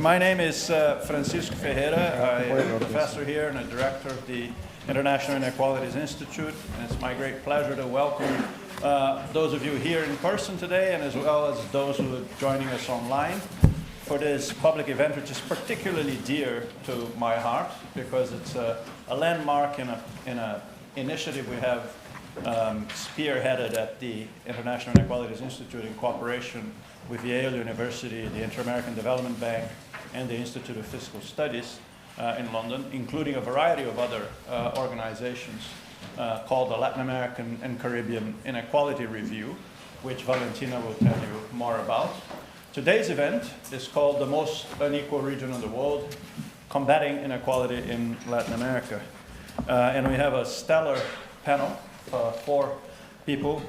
My name is Francisco Ferreira. I am a professor here and a director of the International Inequalities Institute. And it's my great pleasure to welcome those of you here in person today, and as well as those who are joining us online for this public event, which is particularly dear to my heart because it's a landmark in an initiative we have spearheaded at the International Inequalities Institute in cooperation with Yale University, the Inter-American Development Bank, and the Institute of Fiscal Studies in London, including a variety of other organizations called the Latin American and Caribbean Inequality Review, which Valentina will tell you more about. Today's event is called The Most Unequal Region in the World, Combating Inequality in Latin America. And we have a stellar panel, 4 people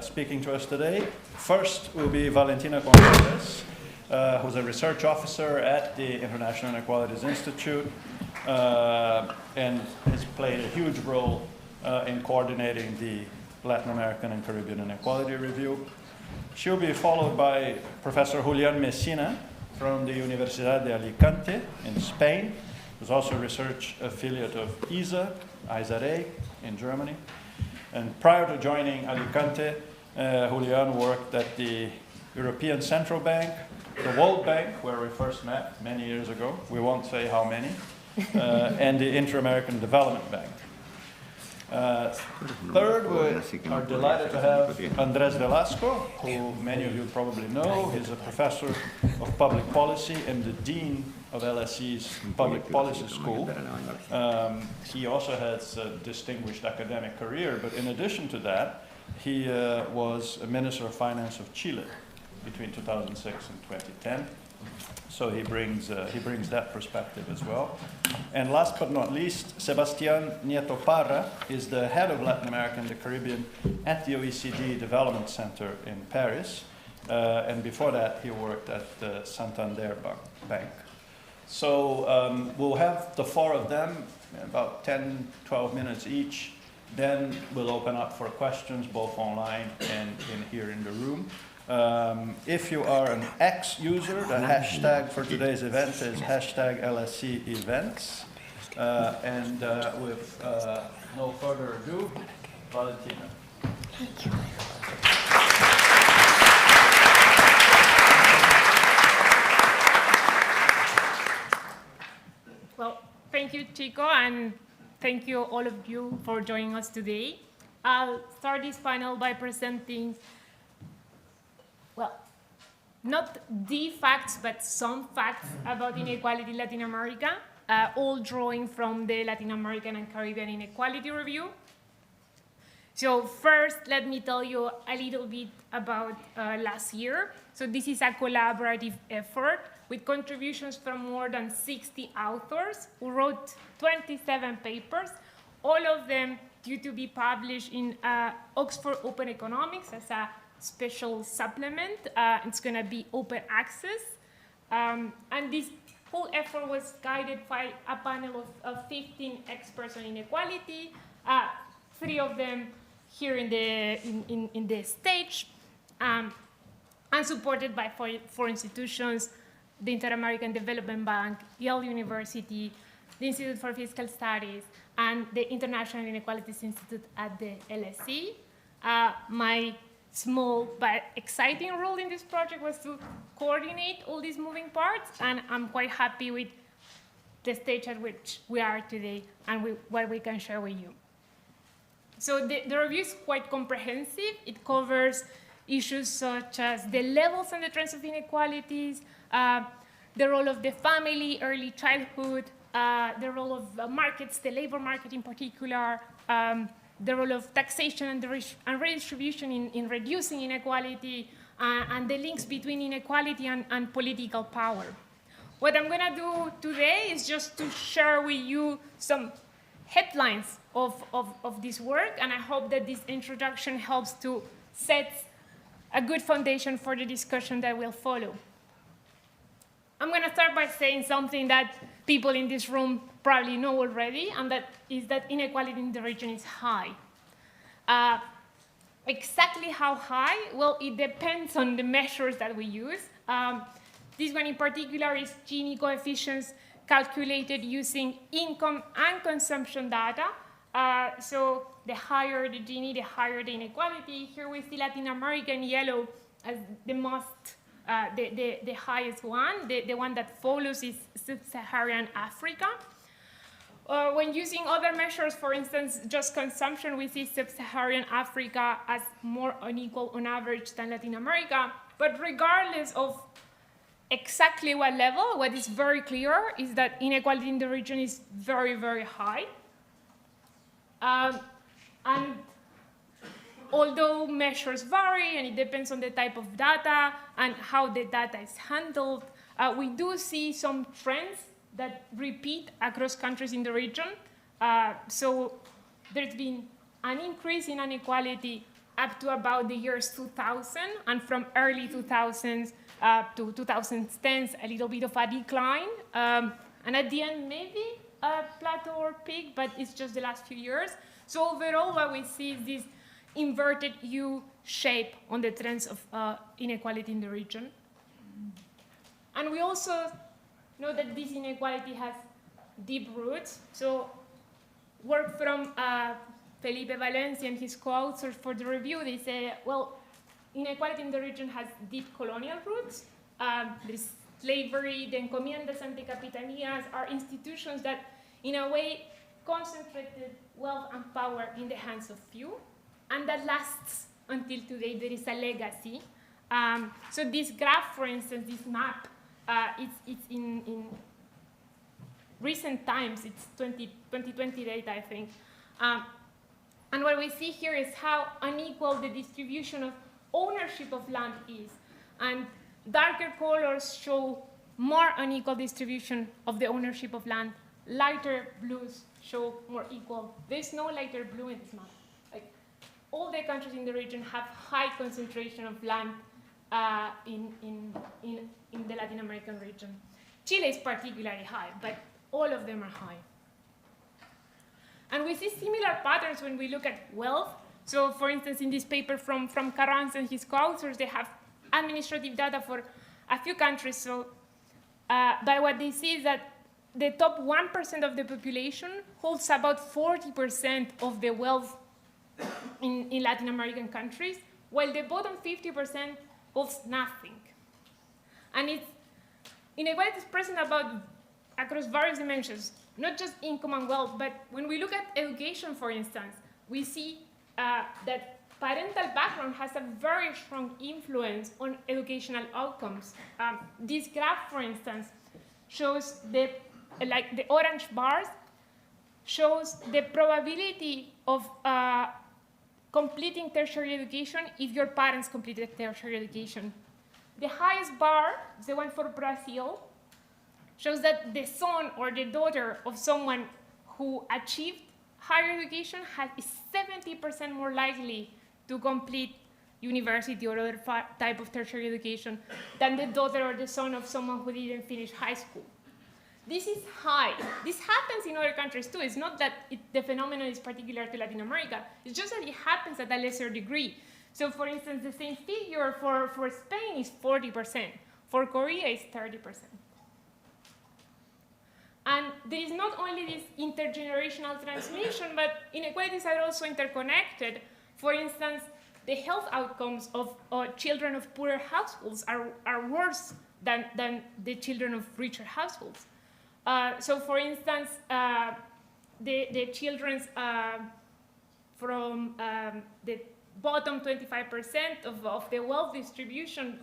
speaking to us today. First will be Valentina Gonzalez, who's a research officer at the International Inequalities Institute and has played a huge role in coordinating the Latin American and Caribbean Inequality Review. She'll be followed by Professor Julián Mesina from the Universidad de Alicante in Spain, who's also a research affiliate of ISA in Germany. And prior to joining Alicante, Julián worked at the European Central Bank, the World Bank, where we first met many years ago, we won't say how many, and the Inter-American Development Bank. Third, we are delighted to have Andrés Velasco, who many of you probably know. He's a professor of public policy and the dean of LSE's Public Policy School. He also has a distinguished academic career, but in addition to that, he was a Minister of Finance of Chile between 2006 and 2010. So he brings that perspective as well. And last but not least, Sebastián Nieto Parra is the head of Latin America and the Caribbean at the OECD Development Center in Paris. And before that, he worked at the Santander Bank. So we'll have the 4 of them, about 10, 12 minutes each. Then we'll open up for questions, both online and here in the room. If you are an X user, the hashtag for today's event is hashtag LSE Events. And with no further ado, Valentina. Thank you. Well, thank you, Chico, and thank you all of you for joining us today. I'll start this panel by presenting, well, not the facts, but some facts about inequality in Latin America, all drawing from the Latin American and Caribbean Inequality Review. So first, let me tell you a little bit about LACIR. So this is a collaborative effort with contributions from more than 60 authors who wrote 27 papers, all of them due to be published in Oxford Open Economics as a special supplement. It's going to be open access. And this whole effort was guided by a panel of 15 experts on inequality, 3 of them here in the stage, and supported by 4 institutions: the Inter-American Development Bank, Yale University, the Institute for Fiscal Studies, and the International Inequalities Institute at the LSE. My small but exciting role in this project was to coordinate all these moving parts, and I'm quite happy with the stage at which we are today and what we can share with you. So the review is quite comprehensive. It covers issues such as the levels and the trends of inequalities, the role of the family, early childhood, the role of markets, the labor market in particular, the role of taxation and redistribution in reducing inequality, and the links between inequality and political power. What I'm going to do today is just to share with you some headlines of this work, and I hope that this introduction helps to set a good foundation for the discussion that will follow. I'm going to start by saying something that people in this room probably know already, and that is that inequality in the region is high. Exactly how high? Well, it depends on the measures that we use. This one in particular is Gini coefficients calculated using income and consumption data. So the higher the Gini, the higher the inequality. Here we see Latin America in yellow as the most, the highest one. The one that follows is sub-Saharan Africa. When using other measures, for instance, just consumption, we see sub-Saharan Africa as more unequal on average than Latin America. But regardless of exactly what level, what is very clear is that inequality in the region is very, very high. And although measures vary and it depends on the type of data and how the data is handled, we do see some trends that repeat across countries in the region. So there's been an increase in inequality up to about the years 2000, and from early 2000s to 2010s, a little bit of a decline. And at the end, maybe a plateau or peak, but it's just the last few years. So overall, what we see is this inverted U shape on the trends of inequality in the region. And we also know that this inequality has deep roots. So work from Felipe Valencia and his co-authors for the review, they say, well, inequality in the region has deep colonial roots. There's slavery, the encomiendas and the capitanías are institutions that, in a way, concentrated wealth and power in the hands of few, and that lasts until today. There is a legacy. So this graph, for instance, this map, it's in recent times. It's 2020 data, I think. And what we see here is how unequal the distribution of ownership of land is. And darker colors show more unequal distribution of the ownership of land. Lighter blues show more equal. There's no lighter blue in this map. Like, all the countries in the region have high concentration of land in the Latin American region. Chile is particularly high, but all of them are high. And we see similar patterns when we look at wealth. So for instance, in this paper from Carranza and his co-authors, they have administrative data for a few countries. So, but what they see is that the top 1% of the population holds about 40% of the wealth in Latin American countries, while the bottom 50% holds nothing. And inequality is present across various dimensions, not just income and wealth, but when we look at education, for instance, we see that parental background has a very strong influence on educational outcomes. This graph, for instance, shows the orange bars shows the probability of completing tertiary education if your parents completed tertiary education. The highest bar, the one for Brazil, shows that the son or the daughter of someone who achieved higher education is 70% more likely to complete university or other type of tertiary education than the daughter or the son of someone who didn't finish high school. This is high. This happens in other countries too. It's not that the phenomenon is particular to Latin America. It's just that it happens at a lesser degree. So for instance, the same figure for Spain is 40%. For Korea, it's 30%. And there is not only this intergenerational transmission, but inequalities are also interconnected. For instance, the health outcomes of children of poorer households are worse than the children of richer households. So for instance, the children from the bottom 25% of the wealth distribution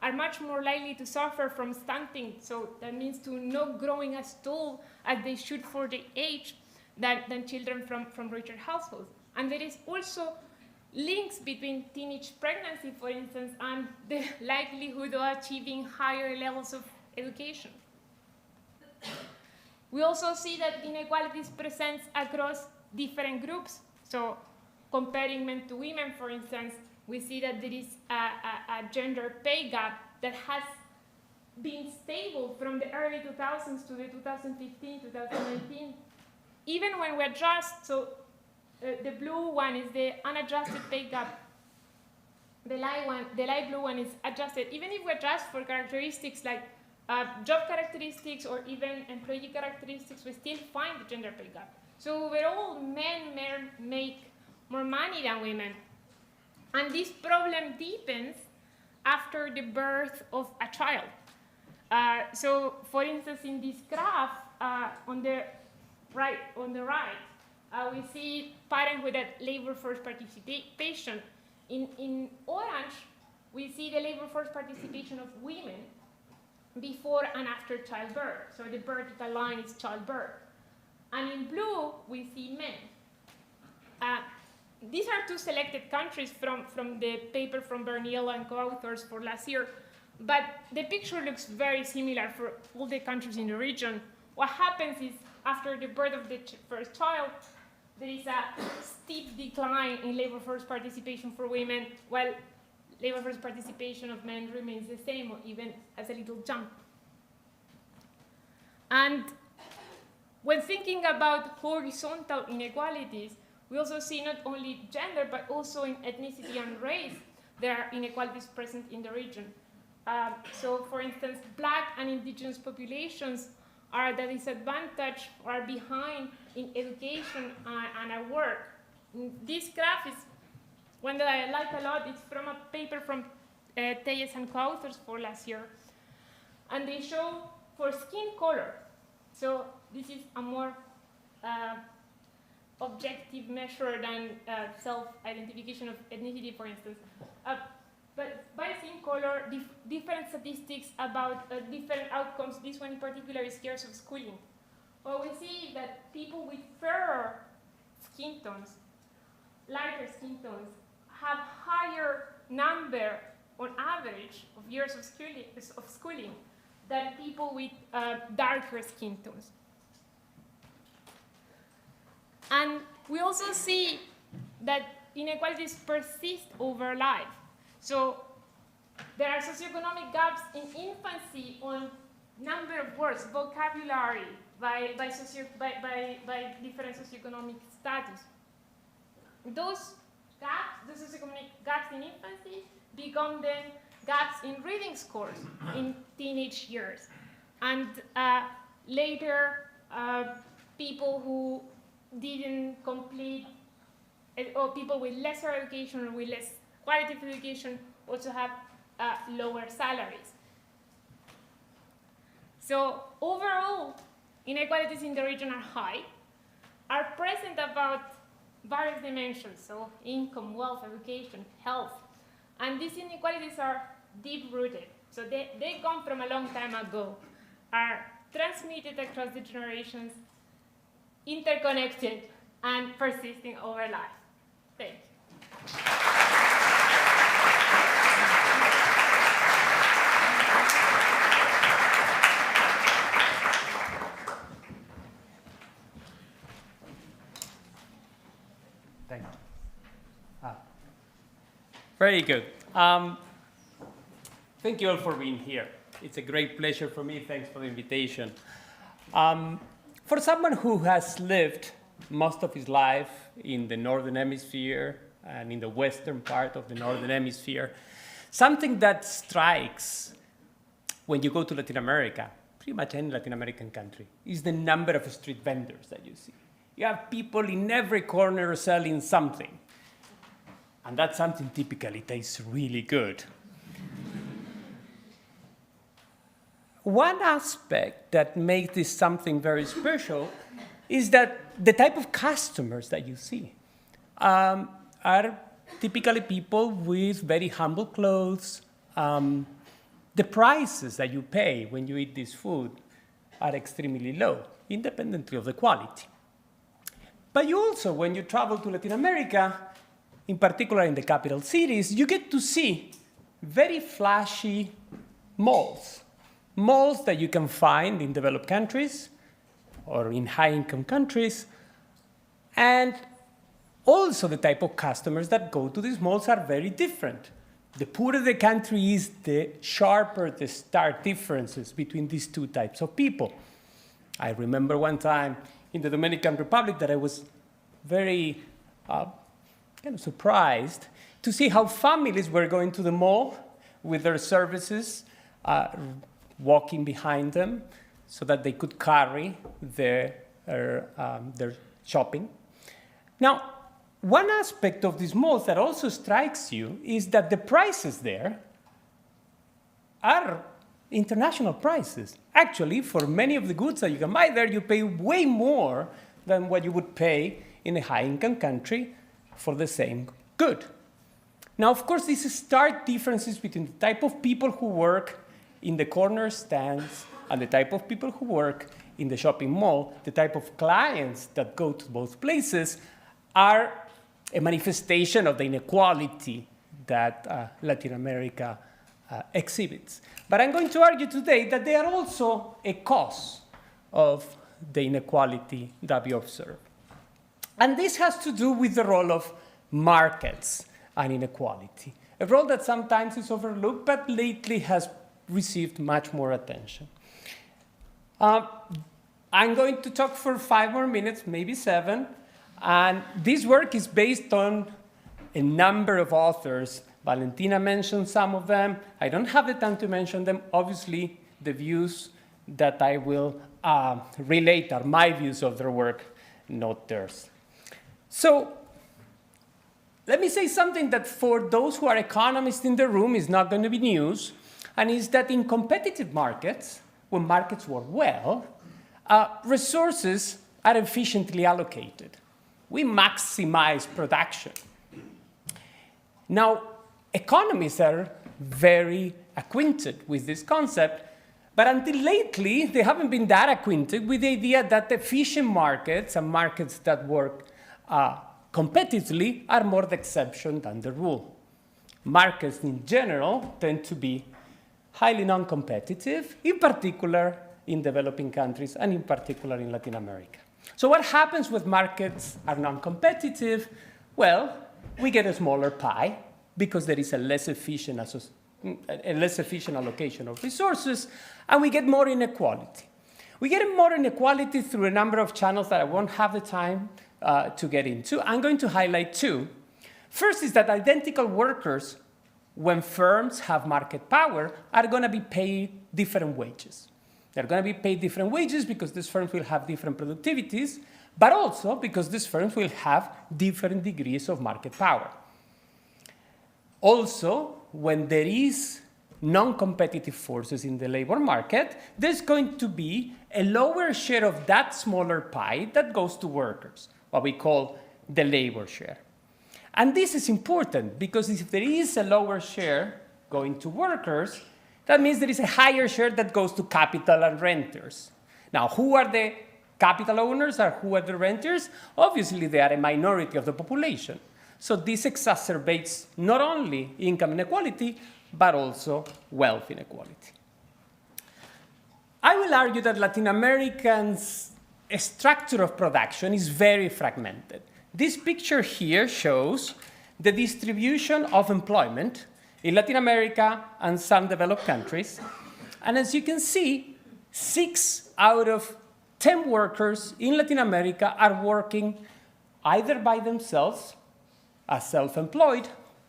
are much more likely to suffer from stunting. So that means to not growing as tall as they should for the age than children from richer households. And there is also links between teenage pregnancy, for instance, and the likelihood of achieving higher levels of education. We also see that inequalities present across different groups. So comparing men to women, for instance, we see that there is a gender pay gap that has been stable from the early 2000s to the 2015, 2019. Even when we adjust, so the blue one is the unadjusted pay gap. the light blue one is adjusted. Even if we adjust for characteristics like job characteristics or even employee characteristics, we still find the gender pay gap. So overall, men make more money than women. And this problem deepens after the birth of a child. So for instance, in this graph, on the right, we see parenthood at labor force participation. In orange, we see the labor force participation of women before and after childbirth. So the vertical line is childbirth. And in blue, we see men. These are two selected countries from the paper from Berniel and co-authors for LACIR, but the picture looks very similar for all the countries in the region. What happens is, after the birth of the first child, there is a steep decline in labor force participation for women, while labor force participation of men remains the same, or even as a little jump. And when thinking about horizontal inequalities, we also see not only gender, but also in ethnicity and race, there are inequalities present in the region. So for instance, Black and indigenous populations are at a disadvantage or are behind in education and at work. This graph is one that I like a lot. It's from a paper from Telles and co-authors for last year. And they show for skin color. So this is a more objective measure than self-identification of ethnicity, for instance. But by skin color, different statistics about different outcomes. This one in particular is years of schooling. What we see is that people with fairer skin tones, lighter skin tones, have higher number on average of years of schooling than people with darker skin tones. And we also see that inequalities persist over life. So there are socioeconomic gaps in infancy on number of words, vocabulary, by different socioeconomic status. Those gaps, the socioeconomic gaps in infancy, become then gaps in reading scores in teenage years. And later, people who didn't complete, or people with lesser education or with less quality of education also have lower salaries. So overall, inequalities in the region are high, are present about various dimensions, so income, wealth, education, health. And these inequalities are deep-rooted. So they come from a long time ago, are transmitted across the generations, interconnected, and persisting over life. Thank you. Thank you. Very good. Thank you all for being here. It's a great pleasure for me. Thanks for the invitation. For someone who has lived most of his life in the Northern Hemisphere and in the western part of the Northern Hemisphere, something that strikes when you go to Latin America, pretty much any Latin American country, is the number of street vendors that you see. You have people in every corner selling something. And that something typically tastes really good. One aspect that makes this something very special is that the type of customers that you see are typically people with very humble clothes. The prices that you pay when you eat this food are extremely low, independently of the quality. But you also, when you travel to Latin America, in particular in the capital cities, you get to see very flashy malls. Malls that you can find in developed countries or in high-income countries. And also the type of customers that go to these malls are very different. The poorer the country is, the sharper the stark differences between these two types of people. I remember one time in the Dominican Republic that I was very kind of surprised. to see how families were going to the mall with their services, walking behind them so that they could carry their shopping. Now, one aspect of these malls that also strikes you is that the prices there are international prices. Actually, for many of the goods that you can buy there, you pay way more than what you would pay in a high-income country for the same good. Now, of course, these stark differences between the type of people who work in the corner stands and the type of people who work in the shopping mall, the type of clients that go to both places, are a manifestation of the inequality that Latin America exhibits. But I'm going to argue today that they are also a cause of the inequality that we observe. And this has to do with the role of markets and inequality, a role that sometimes is overlooked, but lately has received much more attention. I'm going to talk for 5 more minutes, maybe 7, and this work is based on a number of authors. Valentina mentioned some of them. I don't have the time to mention them. Obviously, the views that I will relate are my views of their work, not theirs. So let me say something that for those who are economists in the room is not going to be news, and is that in competitive markets, when markets work well, resources are efficiently allocated. We maximize production. Now, economists are very acquainted with this concept, but until lately, they haven't been that acquainted with the idea that efficient markets and markets that work competitively are more the exception than the rule. Markets in general tend to be highly non-competitive, in particular in developing countries and in particular in Latin America. So what happens when markets are non-competitive? Well, we get a smaller pie because there is a less efficient allocation of resources, and we get more inequality. We get more inequality through a number of channels that I won't have the time to get into. I'm going to highlight 2. First is that identical workers, when firms have market power, are going to be paid different wages. They're going to be paid different wages because these firms will have different productivities, but also because these firms will have different degrees of market power. Also, when there is non-competitive forces in the labor market, there's going to be a lower share of that smaller pie that goes to workers, what we call the labor share. And this is important because if there is a lower share going to workers, that means there is a higher share that goes to capital and renters. Now, who are the capital owners or who are the renters? Obviously, they are a minority of the population. So this exacerbates not only income inequality, but also wealth inequality. I will argue that Latin Americans' structure of production is very fragmented. This picture here shows the distribution of employment in Latin America and some developed countries. And as you can see, 6 out of 10 workers in Latin America are working either by themselves as self-employed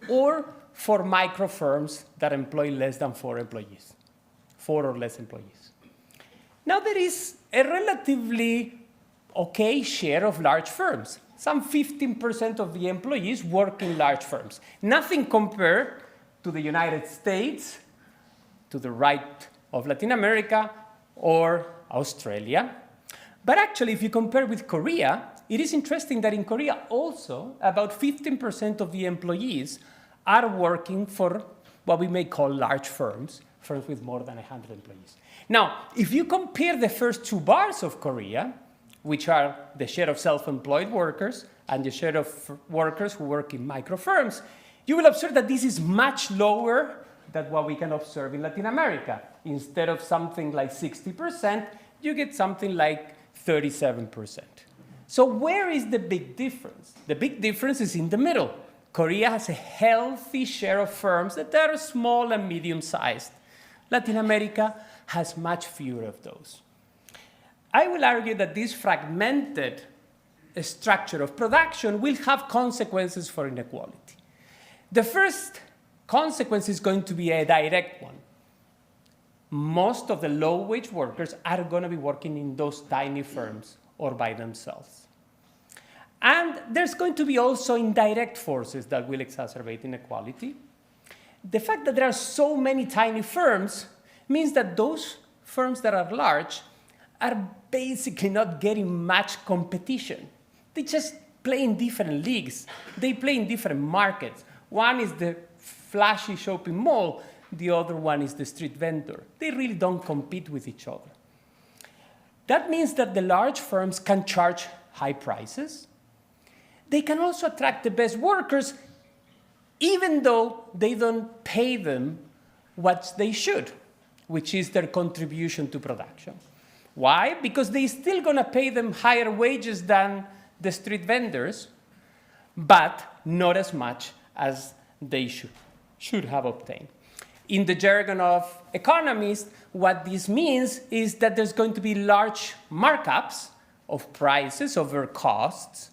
or for micro firms that employ less than 4 employees, 4 or less employees. Now there is a relatively okay share of large firms. Some 15% of the employees work in large firms. Nothing compared to the United States, to the right of Latin America, or Australia. But actually, if you compare with Korea, it is interesting that in Korea also, about 15% of the employees are working for what we may call large firms, firms with more than 100 employees. Now, if you compare the first 2 bars of Korea, which are the share of self-employed workers and the share of workers who work in micro firms, you will observe that this is much lower than what we can observe in Latin America. Instead of something like 60%, you get something like 37%. So where is the big difference? The big difference is in the middle. Korea has a healthy share of firms that are small and medium-sized. Latin America has much fewer of those. I will argue that this fragmented structure of production will have consequences for inequality. The first consequence is going to be a direct one. Most of the low-wage workers are going to be working in those tiny firms or by themselves. And there's going to be also indirect forces that will exacerbate inequality. The fact that there are so many tiny firms means that those firms that are large are basically not getting much competition. They just play in different leagues. They play in different markets. One is the flashy shopping mall. The other one is the street vendor. They really don't compete with each other. That means that the large firms can charge high prices. They can also attract the best workers, even though they don't pay them what they should, which is their contribution to production. Why? Because they're still going to pay them higher wages than the street vendors, but not as much as they should have obtained. In the jargon of economists, what this means is that there's going to be large markups of prices over costs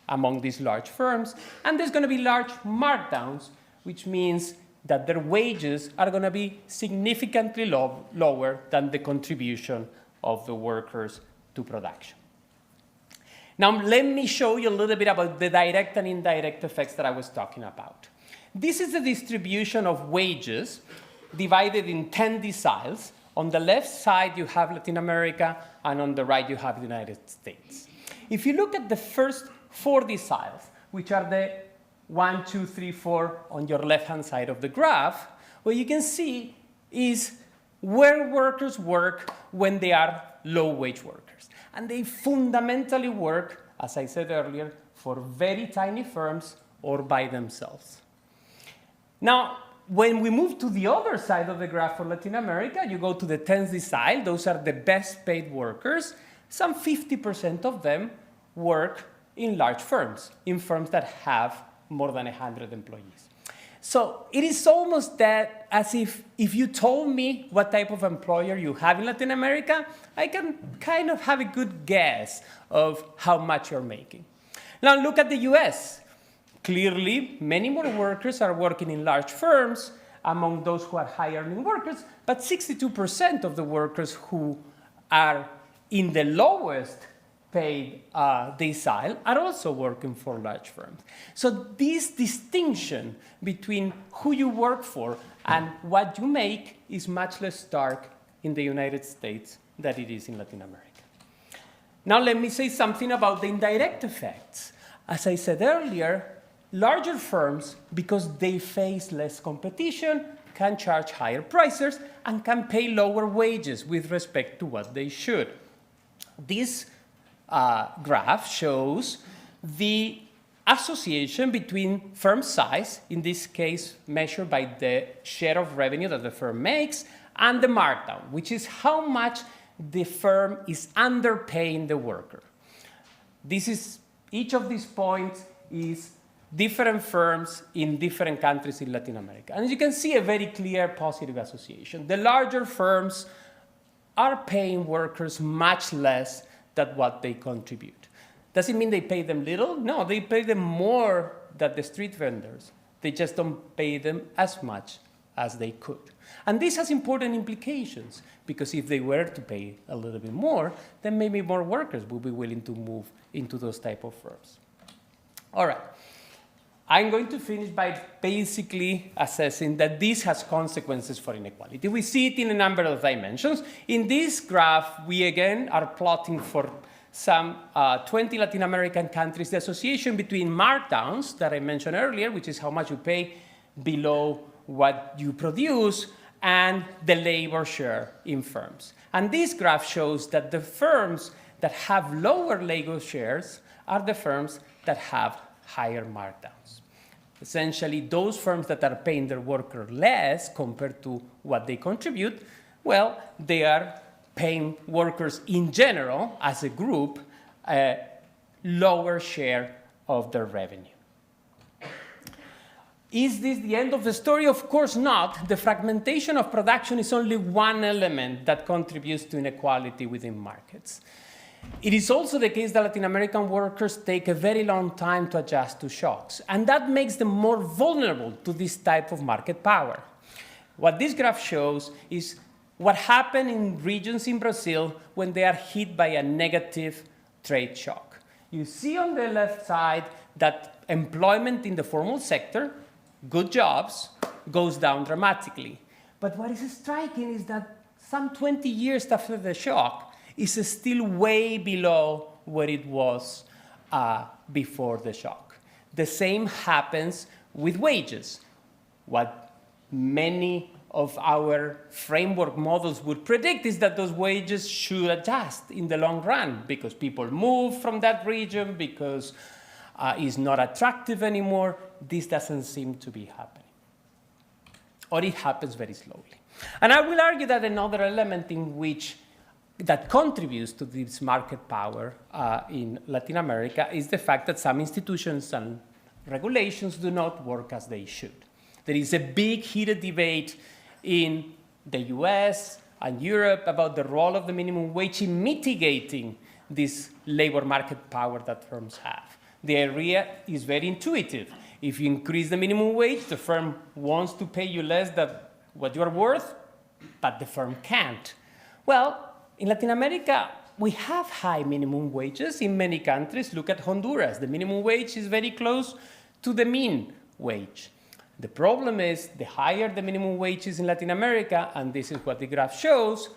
among these large firms, and there's going to be large markdowns, which means that their wages are going to be significantly lower than the contribution of the workers to production. Now, let me show you a little bit about the direct and indirect effects that I was talking about. This is the distribution of wages divided in 10 deciles. On the left side, you have Latin America, and on the right, you have the United States. If you look at the first 4 deciles, which are the 1, 2, 3, 4 on your left-hand side of the graph, what you can see is where workers work when they are low-wage workers. And they fundamentally work, as I said earlier, for very tiny firms or by themselves. Now, when we move to the other side of the graph for Latin America, you go to the 10th decile. Those are the best paid workers. Some 50% of them work in large firms, in firms that have more than 100 employees. So it is almost that as if you told me what type of employer you have in Latin America, I can kind of have a good guess of how much you're making. Now look at the US. Clearly, many more workers are working in large firms among those who are high-earning workers, but 62% of the workers who are in the lowest paid decile are also working for large firms. So this distinction between who you work for and what you make is much less stark in the United States than it is in Latin America. Now let me say something about the indirect effects. As I said earlier, larger firms, because they face less competition, can charge higher prices and can pay lower wages with respect to what they should. This graph shows the association between firm size, in this case measured by the share of revenue that the firm makes, and the markdown, which is how much the firm is underpaying the worker. Each of these points is different firms in different countries in Latin America. And you can see a very clear positive association. The larger firms are paying workers much less than what they contribute. Does it mean they pay them little? No, they pay them more than the street vendors. They just don't pay them as much as they could. And this has important implications, because if they were to pay a little bit more, then maybe more workers will be willing to move into those type of firms. All right. I'm going to finish by basically assessing that this has consequences for inequality. We see it in a number of dimensions. In this graph, we again are plotting for some 20 Latin American countries the association between markdowns that I mentioned earlier, which is how much you pay below what you produce, and the labor share in firms. And this graph shows that the firms that have lower labor shares are the firms that have higher markdowns. Essentially, those firms that are paying their worker less compared to what they contribute, well, they are paying workers in general, as a group, a lower share of their revenue. Is this the end of the story? Of course not. The fragmentation of production is only one element that contributes to inequality within markets. It is also the case that Latin American workers take a very long time to adjust to shocks, and that makes them more vulnerable to this type of market power. What this graph shows is what happened in regions in Brazil when they are hit by a negative trade shock. You see on the left side that employment in the formal sector, good jobs, goes down dramatically. But what is striking is that some 20 years after the shock, is still way below where it was before the shock. The same happens with wages. What many of our framework models would predict is that those wages should adjust in the long run because people move from that region, because it's not attractive anymore. This doesn't seem to be happening. Or it happens very slowly. And I will argue that another element in which that contributes to this market power in Latin America is the fact that some institutions and regulations do not work as they should. There is a big heated debate in the US and Europe about the role of the minimum wage in mitigating this labor market power that firms have. The idea is very intuitive. If you increase the minimum wage, the firm wants to pay you less than what you are worth, but the firm can't. Well, in Latin America, we have high minimum wages in many countries. Look at Honduras. The minimum wage is very close to the mean wage. The problem is the higher the minimum wage is in Latin America, and this is what the graph shows,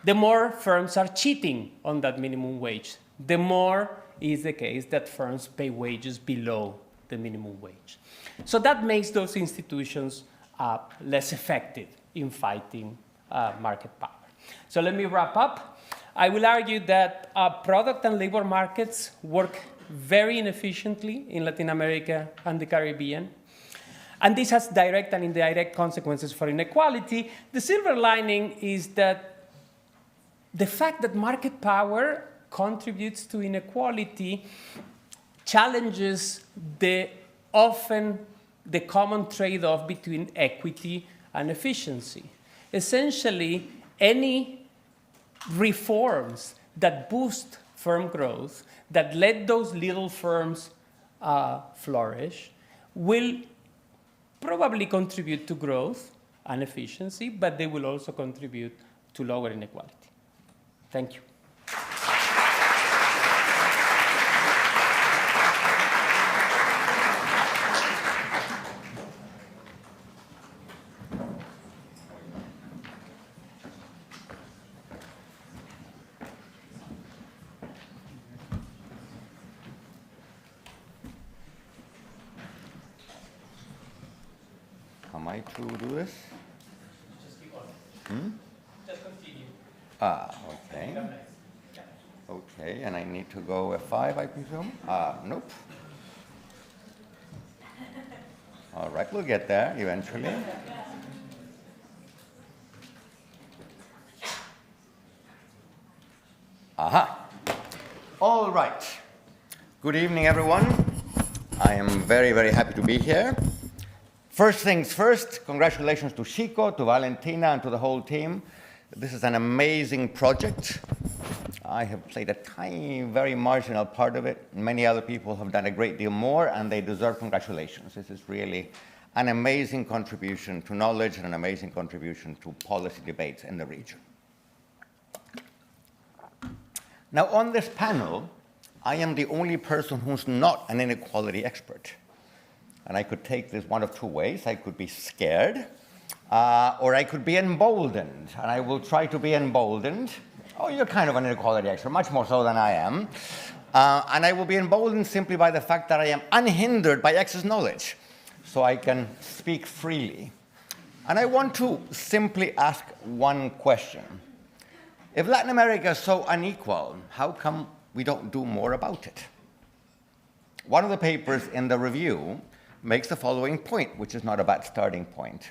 the more firms are cheating on that minimum wage. The more is the case that firms pay wages below the minimum wage. So that makes those institutions less effective in fighting market power. So let me wrap up. I will argue that product and labor markets work very inefficiently in Latin America and the Caribbean. And this has direct and indirect consequences for inequality. The silver lining is that the fact that market power contributes to inequality challenges the common trade-off between equity and efficiency. Essentially, any reforms that boost firm growth, that let those little firms flourish, will probably contribute to growth and efficiency, but they will also contribute to lower inequality. Thank you. Am I to do this? Just keep on. Just continue. Okay. Okay, and I need to go F5, I presume? Nope. All right, we'll get there eventually. Aha. All right. Good evening, everyone. I am very, very happy to be here. First things first, congratulations to Chico, to Valentina, and to the whole team. This is an amazing project. I have played a tiny, very marginal part of it. Many other people have done a great deal more, and they deserve congratulations. This is really an amazing contribution to knowledge and an amazing contribution to policy debates in the region. Now, on this panel, I am the only person who's not an inequality expert. And I could take this one of two ways. I could be scared, or I could be emboldened. And I will try to be emboldened. Oh, you're kind of an inequality expert, much more so than I am. And I will be emboldened simply by the fact that I am unhindered by excess knowledge, so I can speak freely. And I want to simply ask one question. If Latin America is so unequal, how come we don't do more about it? One of the papers in the review makes the following point, which is not a bad starting point.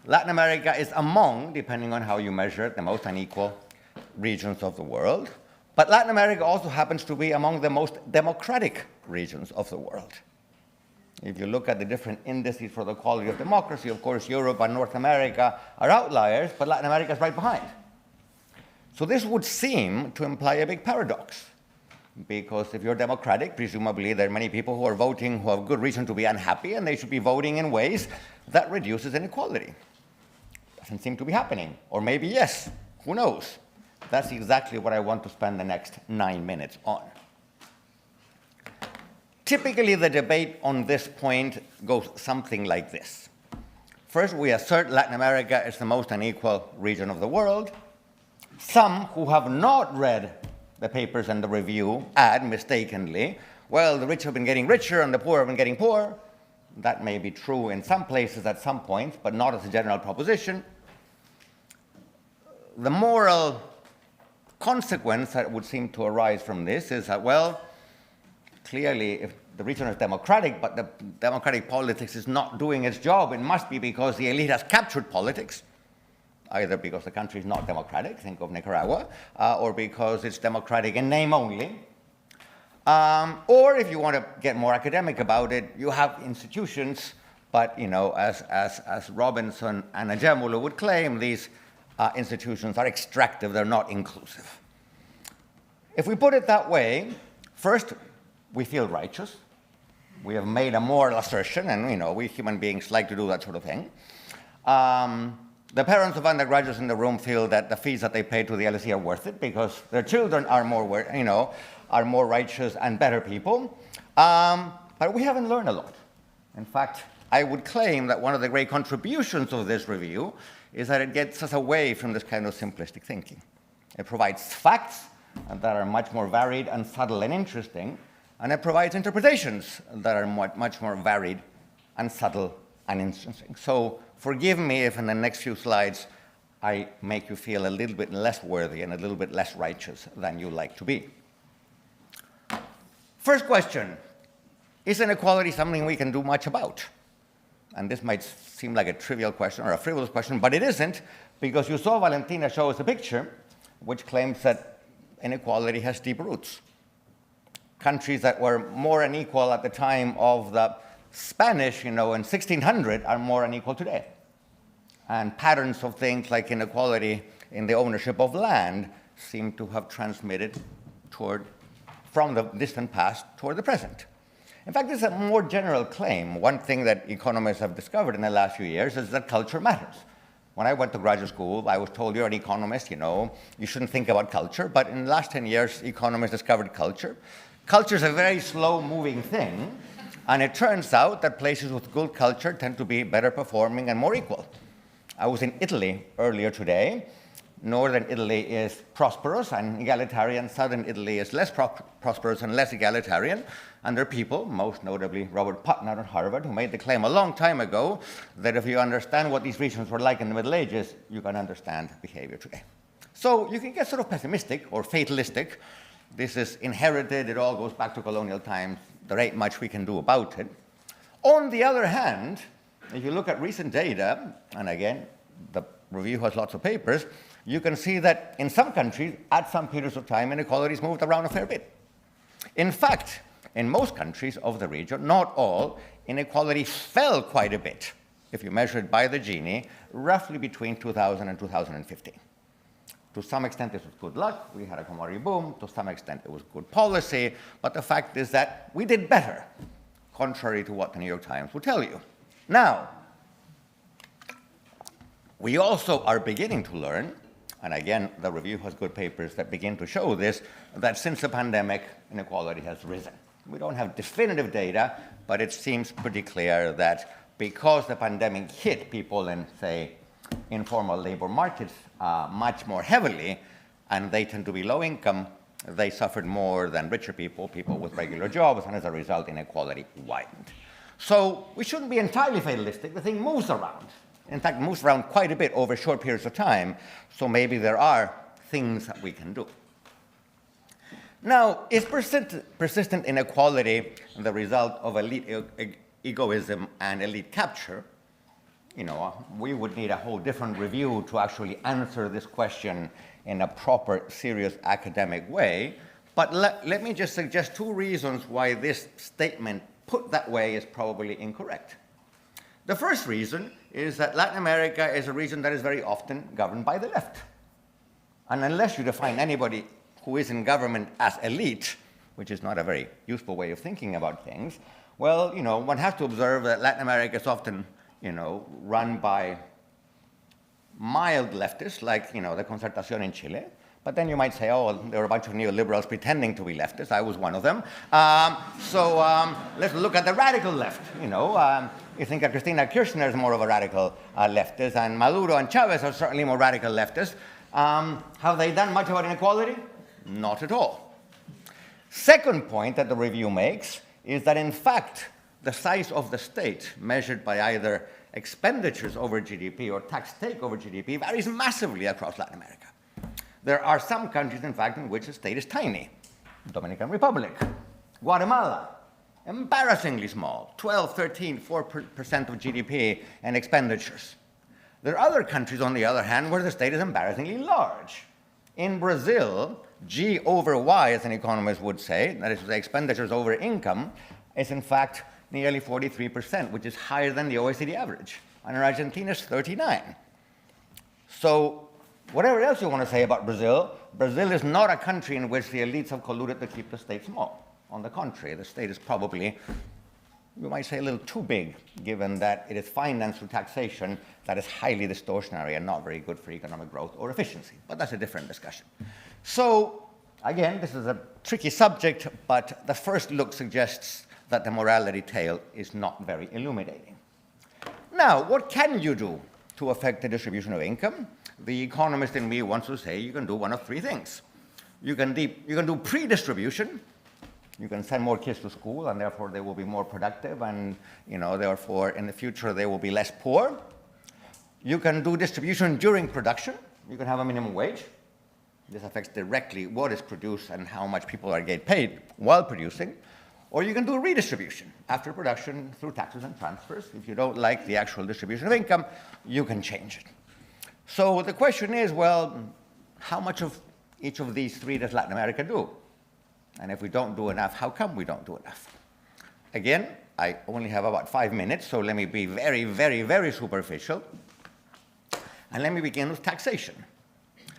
Latin America is among, depending on how you measure it, the most unequal regions of the world. But Latin America also happens to be among the most democratic regions of the world. If you look at the different indices for the quality of democracy, of course, Europe and North America are outliers, but Latin America is right behind. So this would seem to imply a big paradox, because if you're democratic, presumably there are many people who are voting who have good reason to be unhappy, and they should be voting in ways that reduces inequality. Doesn't seem to be happening. Or maybe yes, who knows? That's exactly what I want to spend the next 9 minutes on. Typically, the debate on this point goes something like this. First, we assert Latin America is the most unequal region of the world. Some who have not read the papers and the review add mistakenly, well, the rich have been getting richer and the poor have been getting poorer. That may be true in some places at some point, but not as a general proposition. The moral consequence that would seem to arise from this is that, well, clearly, if the region is democratic, but the democratic politics is not doing its job, it must be because the elite has captured politics, either because the country is not democratic, think of Nicaragua, or because it's democratic in name only. Or if you want to get more academic about it, you have institutions, but as Robinson and Ajemulu would claim, these institutions are extractive, they're not inclusive. If we put it that way, first, we feel righteous. We have made a moral assertion, and we human beings like to do that sort of thing. The parents of undergraduates in the room feel that the fees that they pay to the LSE are worth it because their children are more righteous and better people. But we haven't learned a lot. In fact, I would claim that one of the great contributions of this review is that it gets us away from this kind of simplistic thinking. It provides facts that are much more varied and subtle and interesting, and it provides interpretations that are much more varied and subtle and interesting. So forgive me if in the next few slides I make you feel a little bit less worthy and a little bit less righteous than you like to be. First question, is inequality something we can do much about? And this might seem like a trivial question or a frivolous question, but it isn't, because you saw Valentina show us a picture which claims that inequality has deep roots. Countries that were more unequal at the time of the Spanish, in 1600, are more unequal today. And patterns of things like inequality in the ownership of land seem to have transmitted from the distant past toward the present. In fact, this is a more general claim. One thing that economists have discovered in the last few years is that culture matters. When I went to graduate school, I was told, you're an economist, you shouldn't think about culture. But in the last 10 years, economists discovered culture. Culture is a very slow-moving thing, and it turns out that places with good culture tend to be better performing and more equal. I was in Italy earlier today. Northern Italy is prosperous and egalitarian. Southern Italy is less prosperous and less egalitarian. And there are people, most notably Robert Putnam at Harvard, who made the claim a long time ago that if you understand what these regions were like in the Middle Ages, you can understand behavior today. So you can get sort of pessimistic or fatalistic. This is inherited. It all goes back to colonial times. There ain't much we can do about it. On the other hand, if you look at recent data, and again, the review has lots of papers, you can see that in some countries, at some periods of time, inequalities moved around a fair bit. In fact, in most countries of the region, not all, inequality fell quite a bit, if you measure it by the Gini, roughly between 2000 and 2015. To some extent, this was good luck. We had a commodity boom. To some extent, it was good policy. But the fact is that we did better, contrary to what the New York Times would tell you. Now, we also are beginning to learn, and again, the review has good papers that begin to show this, that since the pandemic, inequality has risen. We don't have definitive data, but it seems pretty clear that because the pandemic hit people in, say, informal labor markets much more heavily, and they tend to be low income, they suffered more than richer people, people with regular jobs, and as a result, inequality widened. So we shouldn't be entirely fatalistic. The thing moves around. In fact, it moves around quite a bit over short periods of time, so maybe there are things that we can do. Now, is persistent inequality the result of elite egoism and elite capture? We would need a whole different review to actually answer this question in a proper, serious academic way. But let me just suggest two reasons why this statement put that way is probably incorrect. The first reason is that Latin America is a region that is very often governed by the left. And unless you define anybody who is in government as elite, which is not a very useful way of thinking about things, well, one has to observe that Latin America is often, run by mild leftists, like, the Concertación in Chile. But then you might say, oh, there are a bunch of neoliberals pretending to be leftists. I was one of them. So let's look at the radical left. You think that Cristina Kirchner is more of a radical leftist, and Maduro and Chavez are certainly more radical leftists. Have they done much about inequality? Not at all. Second point that the review makes is that, in fact, the size of the state, measured by either expenditures over GDP or tax take over GDP, varies massively across Latin America. There are some countries, in fact, in which the state is tiny. Dominican Republic, Guatemala, embarrassingly small, 12, 13, 4% of GDP and expenditures. There are other countries, on the other hand, where the state is embarrassingly large. In Brazil, G over Y, as an economist would say, that is to say expenditures over income, is in fact nearly 43%, which is higher than the OECD average. And in Argentina, it's 39. So whatever else you want to say about Brazil, Brazil is not a country in which the elites have colluded to keep the state small. On the contrary, the state is probably, you might say, a little too big, given that it is financed through taxation that is highly distortionary and not very good for economic growth or efficiency. But that's a different discussion. So, again, this is a tricky subject, but the first look suggests that the morality tale is not very illuminating. Now, what can you do to affect the distribution of income? The economist in me wants to say you can do one of three things. You can do pre-distribution. You can send more kids to school, and therefore they will be more productive, and therefore in the future they will be less poor. You can do distribution during production. You can have a minimum wage. This affects directly what is produced and how much people are getting paid while producing. Or you can do redistribution after production through taxes and transfers. If you don't like the actual distribution of income, you can change it. So the question is, well, how much of each of these three does Latin America do? And if we don't do enough, how come we don't do enough? Again, I only have about 5 minutes, so let me be very, very, very superficial. And let me begin with taxation.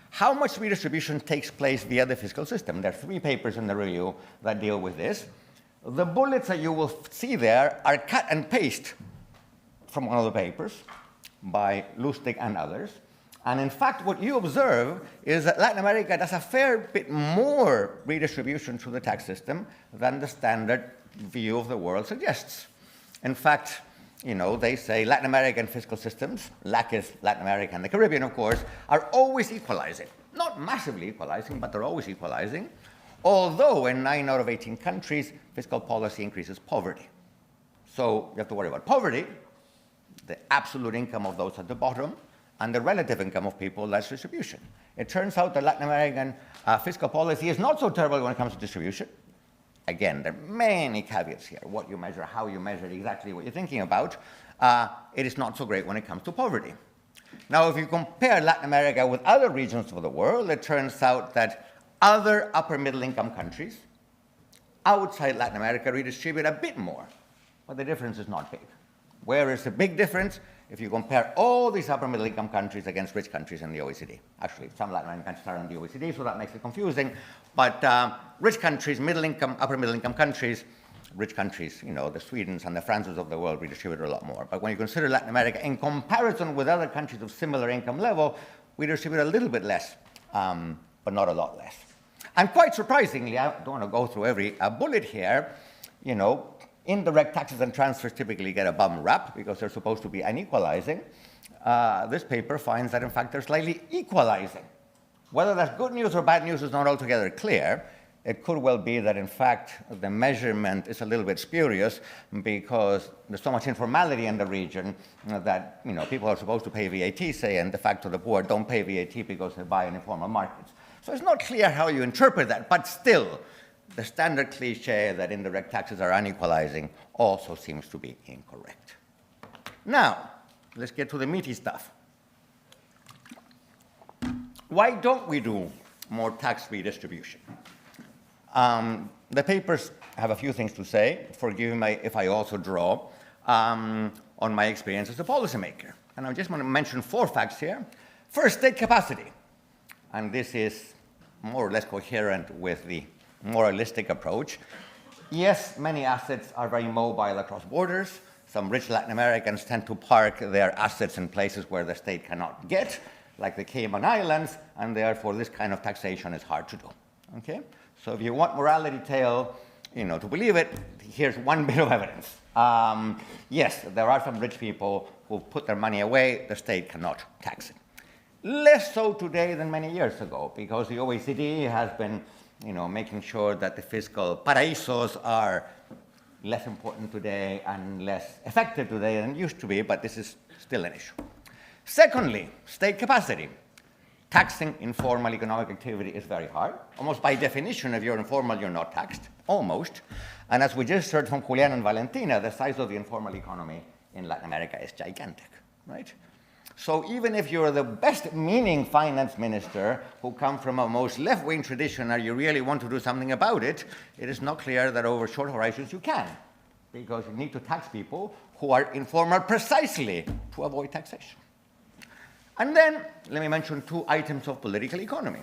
How much redistribution takes place via the fiscal system? There are 3 papers in the review that deal with this. The bullets that you will see there are cut and paste from one of the papers by Lustig and others. And in fact, what you observe is that Latin America does a fair bit more redistribution through the tax system than the standard view of the world suggests. In fact, they say Latin American fiscal systems, LACIR, Latin America, and the Caribbean, of course, are always equalizing. Not massively equalizing, but they're always equalizing. Although in 9 out of 18 countries, fiscal policy increases poverty. So you have to worry about poverty, the absolute income of those at the bottom, and the relative income of people, less distribution. It turns out that Latin American fiscal policy is not so terrible when it comes to distribution. Again, there are many caveats here. What you measure, how you measure, exactly what you're thinking about. It is not so great when it comes to poverty. Now, if you compare Latin America with other regions of the world, it turns out that other upper middle income countries outside Latin America redistribute a bit more, but the difference is not big. Where is the big difference? If you compare all these upper middle income countries against rich countries in the OECD. Actually, some Latin American countries are in the OECD, so that makes it confusing. But rich countries, middle income, upper middle income countries, rich countries, the Swedens and the Frances of the world redistribute a lot more. But when you consider Latin America in comparison with other countries of similar income level, we distribute a little bit less, but not a lot less. And quite surprisingly, I don't want to go through every bullet here, indirect taxes and transfers typically get a bum rap because they're supposed to be unequalizing. This paper finds that, in fact, they're slightly equalizing. Whether that's good news or bad news is not altogether clear. It could well be that, in fact, the measurement is a little bit spurious because there's so much informality in the region that people are supposed to pay VAT, say, and de facto the poor don't pay VAT because they buy in informal markets. So it's not clear how you interpret that, but still, the standard cliche that indirect taxes are unequalizing also seems to be incorrect. Now, let's get to the meaty stuff. Why don't we do more tax redistribution? The papers have a few things to say. Forgive me if I also draw on my experience as a policymaker. And I just want to mention 4 facts here. First, state capacity. and this is more or less coherent with the moralistic approach. Yes, many assets are very mobile across borders. Some rich Latin Americans tend to park their assets in places where the state cannot get, like the Cayman Islands, and therefore this kind of taxation is hard to do. Okay? So if you want morality tale, to believe it, here's one bit of evidence. Yes, there are some rich people who put their money away, the state cannot tax it. Less so today than many years ago, because the OECD has been making sure that the fiscal paraísos are less important today and less effective today than it used to be, but this is still an issue. Secondly, state capacity. Taxing informal economic activity is very hard. Almost by definition, if you're informal, you're not taxed, almost. And as we just heard from Julian and Valentina, the size of the informal economy in Latin America is gigantic, right? So even if you're the best-meaning finance minister who come from a most left-wing tradition and you really want to do something about it, it is not clear that over short horizons you can, because you need to tax people who are informal precisely to avoid taxation. And then, let me mention 2 items of political economy.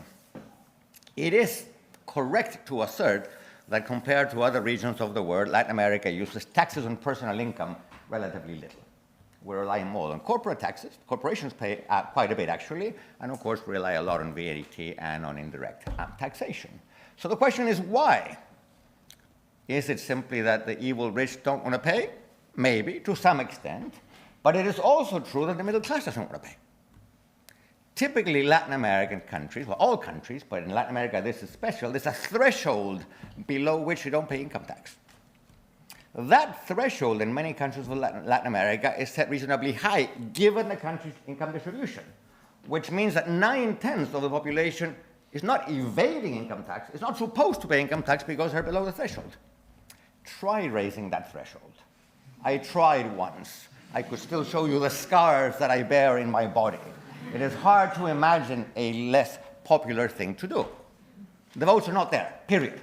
It is correct to assert that compared to other regions of the world, Latin America uses taxes on personal income relatively little. We rely more on corporate taxes. Corporations pay quite a bit, actually, and of course, we rely a lot on VAT and on indirect taxation. So the question is why? Is it simply that the evil rich don't want to pay? Maybe, to some extent. But it is also true that the middle class doesn't want to pay. Typically, Latin American countries, well, all countries, but in Latin America this is special, there's a threshold below which you don't pay income tax. That threshold in many countries of Latin America is set reasonably high, given the country's income distribution, which means that 9/10 of the population is not evading income tax, is not supposed to pay income tax because they're below the threshold. Try raising that threshold. I tried once. I could still show you the scars that I bear in my body. It is hard to imagine a less popular thing to do. The votes are not there, period.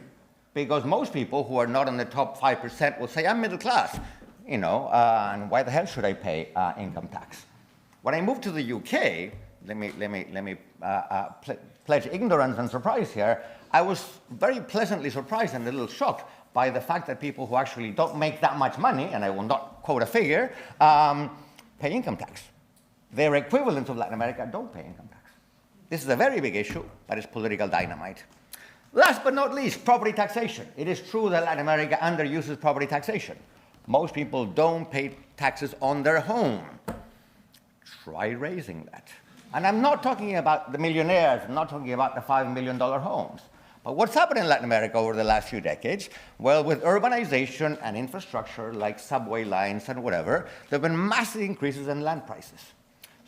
Because most people who are not in the top 5% will say, I'm middle class, and why the hell should I pay income tax? When I moved to the UK, let me pledge ignorance and surprise here, I was very pleasantly surprised and a little shocked by the fact that people who actually don't make that much money, and I will not quote a figure, pay income tax. Their equivalents of Latin America don't pay income tax. This is a very big issue, but it's political dynamite. Last but not least, property taxation. It is true that Latin America underuses property taxation. Most people don't pay taxes on their home. Try raising that. And I'm not talking about the millionaires, I'm not talking about the $5 million homes. But what's happened in Latin America over the last few decades? Well, with urbanization and infrastructure like subway lines and whatever, there have been massive increases in land prices.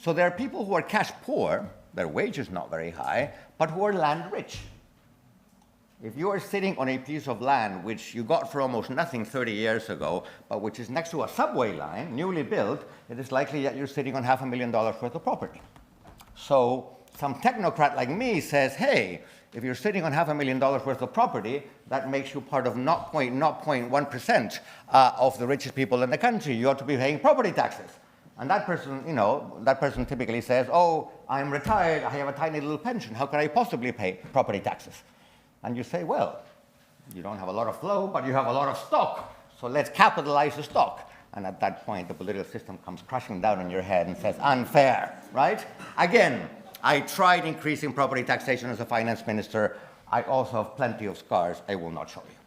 So there are people who are cash poor, their wages not very high, but who are land rich. If you are sitting on a piece of land which you got for almost nothing 30 years ago, but which is next to a subway line, newly built, it is likely that you're sitting on $500,000 worth of property. So some technocrat like me says, hey, if you're sitting on $500,000 worth of property, that makes you part of 0.1% of the richest people in the country. You ought to be paying property taxes. And that person, that person typically says, oh, I'm retired, I have a tiny little pension, how can I possibly pay property taxes? And you say, well, you don't have a lot of flow, but you have a lot of stock, so let's capitalize the stock. And at that point, the political system comes crashing down on your head and says, unfair, right? Again, I tried increasing property taxation as a finance minister. I also have plenty of scars I will not show you.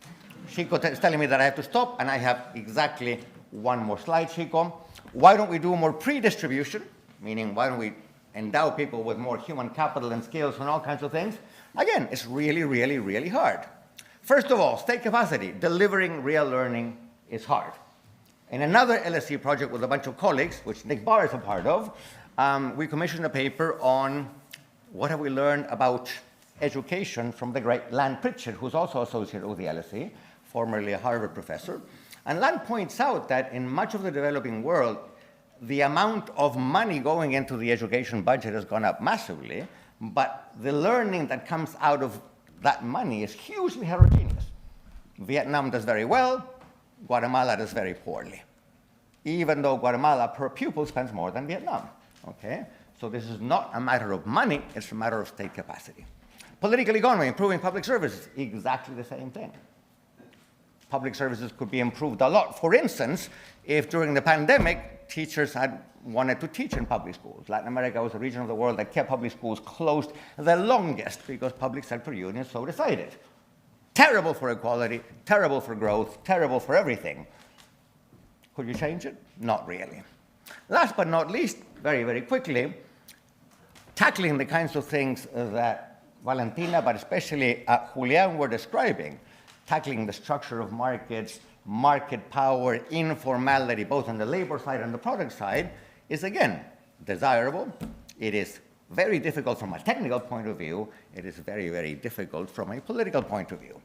Chico is telling me that I have to stop, and I have exactly one more slide, Chico. Why don't we do more pre-distribution? Meaning, why don't we endow people with more human capital and skills and all kinds of things? Again, it's really, really, really hard. First of all, state capacity. Delivering real learning is hard. In another LSE project with a bunch of colleagues, which Nick Barr is a part of, we commissioned a paper on what have we learned about education from the great Lan Pritchett, who's also associated with the LSE, formerly a Harvard professor. And Lan points out that in much of the developing world, the amount of money going into the education budget has gone up massively, but the learning that comes out of that money is hugely heterogeneous. Vietnam does very well, Guatemala does very poorly, even though Guatemala per pupil spends more than Vietnam. Okay? So this is not a matter of money, it's a matter of state capacity. Political economy, improving public services, exactly the same thing. Public services could be improved a lot. For instance, if during the pandemic, teachers had wanted to teach in public schools. Latin America was a region of the world that kept public schools closed the longest because public sector unions so decided. Terrible for equality, terrible for growth, terrible for everything. Could you change it? Not really. Last but not least, very, very quickly, tackling the kinds of things that Valentina, but especially Julian were describing, tackling the structure of markets, market power, informality, both on the labor side and the product side, is again desirable. It is very difficult from a technical point of view. It is very, very difficult from a political point of view.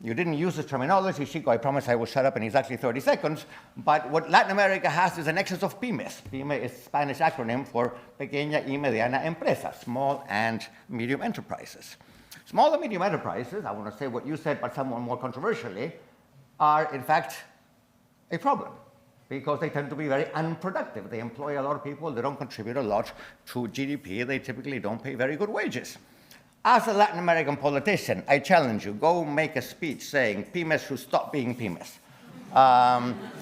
You didn't use the terminology, Chico. I promise I will shut up in exactly 30 seconds. But what Latin America has is an excess of pymes. Pyme is Spanish acronym for Pequeña y Mediana Empresa, small and medium enterprises. Small and medium enterprises, I want to say what you said, but somewhat more controversially, are in fact a problem because they tend to be very unproductive. They employ a lot of people, they don't contribute a lot to GDP, they typically don't pay very good wages. As a Latin American politician, I challenge you, go make a speech saying pymes should stop being pymes.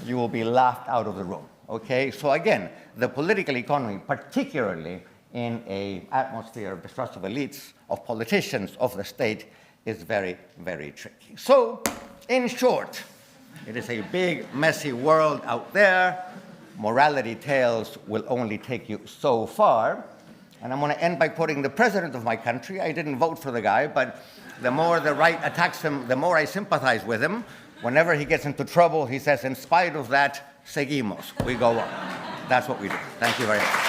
You will be laughed out of the room, okay? So again, the political economy, particularly in an atmosphere of distrust of elites, of politicians, of the state, is very, very tricky. So, in short, it is a big, messy world out there. Morality tales will only take you so far. And I'm going to end by quoting the president of my country. I didn't vote for the guy, but the more the right attacks him, the more I sympathize with him. Whenever he gets into trouble, he says, in spite of that, seguimos. We go on. That's what we do. Thank you very much.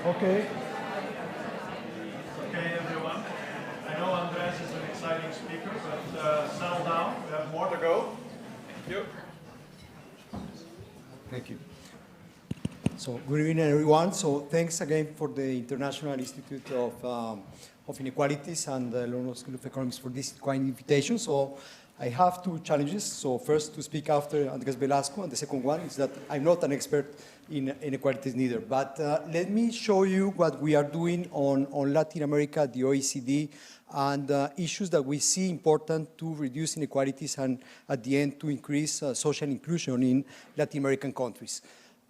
Okay. Okay, everyone. I know Andres is an exciting speaker, but settle down. We have more to go. Thank you. Thank you. So, good evening, everyone. So, thanks again for the International Institute of Inequalities and the London School of Economics for this kind invitation. So, I have two challenges. So, first, to speak after Andres Velasco, and the second one is that I'm not an expert in inequalities neither. But let me show you what we are doing on Latin America, the OECD, and issues that we see important to reduce inequalities and, at the end, to increase social inclusion in Latin American countries.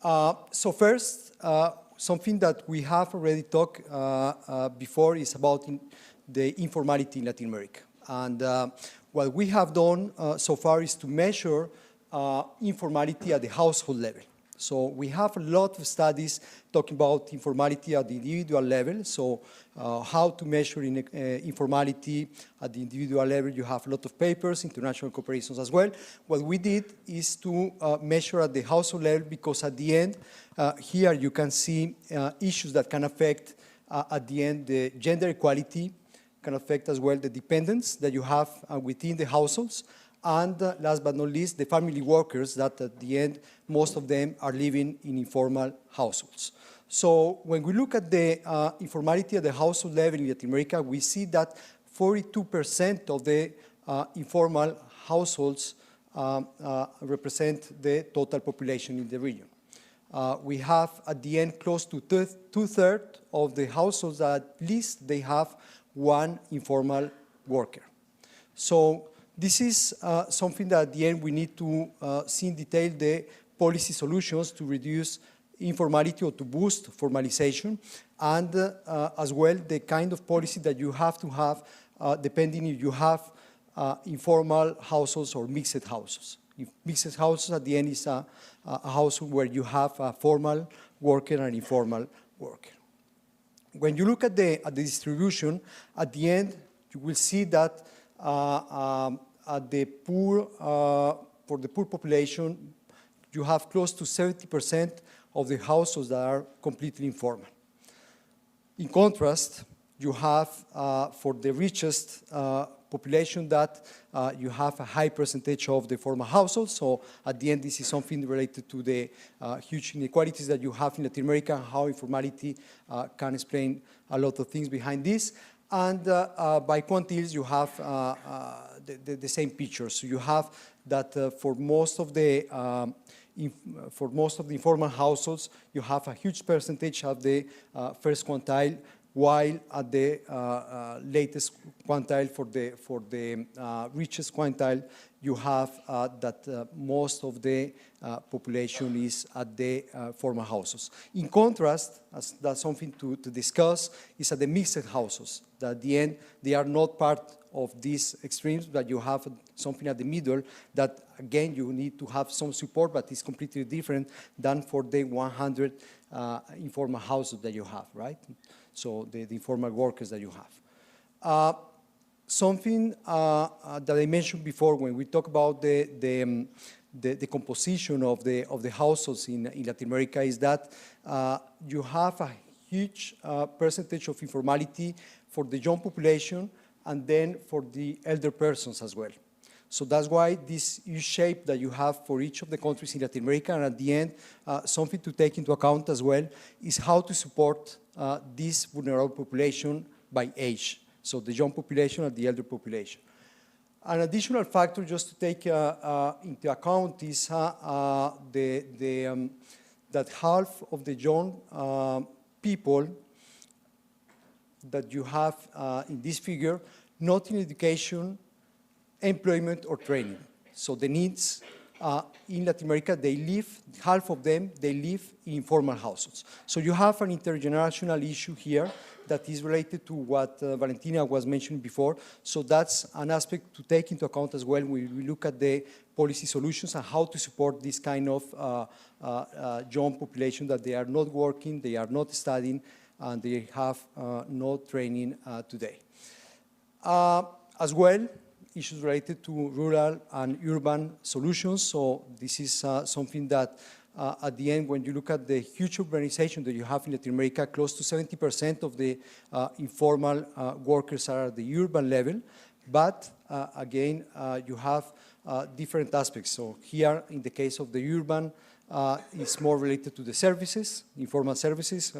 So first, something that we have already talked before is about the informality in Latin America. And what we have done so far is to measure informality at the household level. So we have a lot of studies talking about informality at the individual level. So how to measure informality at the individual level. You have a lot of papers, international cooperations as well. What we did is to measure at the household level because at the end, here you can see issues that can affect, at the end, the gender equality, can affect as well the dependence that you have within the households. And last but not least, the family workers that at the end, most of them are living in informal households. So when we look at the informality at the household level in Latin America, we see that 42% of the informal households represent the total population in the region. We have at the end close to two-thirds of the households that at least they have one informal worker. So this is something that at the end we need to see in detail the policy solutions to reduce informality or to boost formalization, and as well the kind of policy that you have to have depending if you have informal households or mixed households. If mixed households at the end is a household where you have a formal worker and informal worker. When you look at the distribution, at the end you will see that at the poor, for the poor population, you have close to 70% of the households that are completely informal. In contrast, you have, for the richest population, that you have a high percentage of the formal households. So at the end, this is something related to the huge inequalities that you have in Latin America, how informality can explain a lot of things behind this. And by quantiles, you have the same picture. So you have that for most of the informal households, you have a huge percentage of the first quintile, while at the latest quintile, for the richest quintile, you have that most of the population is at the formal households. In contrast, that's something to discuss, is at the mixed households, that at the end, they are not part of these extremes, but you have something at the middle that, again, you need to have some support, but it's completely different than for the 100 informal households that you have, right? So the informal workers that you have. Something that I mentioned before when we talk about the composition of the households in Latin America is that you have a huge percentage of informality for the young population and then for the elder persons as well. So that's why this U-shape that you have for each of the countries in Latin America, and at the end, something to take into account as well is how to support this vulnerable population by age. So the young population and the elder population. An additional factor just to take into account is that half of the young people that you have in this figure, not in education, employment, or training. So the needs in Latin America, they live, half of them, they live in informal households. So you have an intergenerational issue here that is related to what Valentina was mentioning before. So that's an aspect to take into account as well when we look at the policy solutions and how to support this kind of young population that they are not working, they are not studying, and they have no training today. As well, issues related to rural and urban solutions. So this is something that at the end, when you look at the huge urbanization that you have in Latin America, close to 70% of the informal workers are at the urban level. But again, you have different aspects. So here, in the case of the urban, it's more related to the services, informal services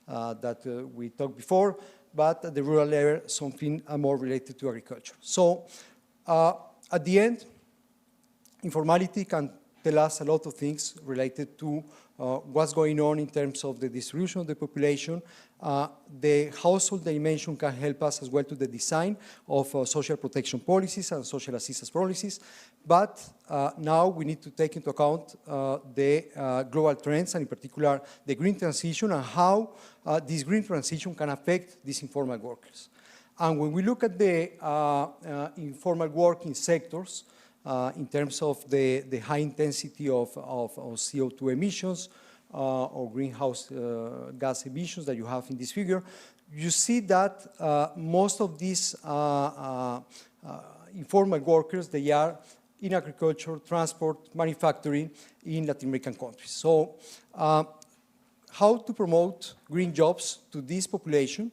that we talked before. But at the rural level, something more related to agriculture. So at the end, informality can tell us a lot of things related to what's going on in terms of the distribution of the population. The household dimension can help us as well to the design of social protection policies and social assistance policies. But now we need to take into account the global trends, and in particular the green transition, and how this green transition can affect these informal workers. And when we look at the informal working sectors, in terms of the high intensity of CO2 emissions or greenhouse gas emissions that you have in this figure, you see that most of these informal workers, they are in agriculture, transport, manufacturing in Latin American countries. So how to promote green jobs to this population?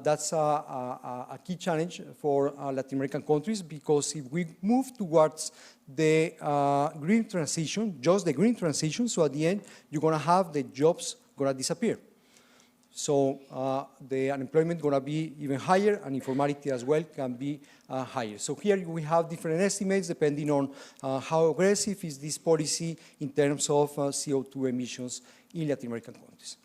That's a key challenge for Latin American countries, because if we move towards the green transition, just the green transition, so at the end, you're going to have the jobs going to disappear. So the unemployment going to be even higher, and informality as well can be higher. So here we have different estimates depending on how aggressive is this policy in terms of CO2 emissions in Latin American countries.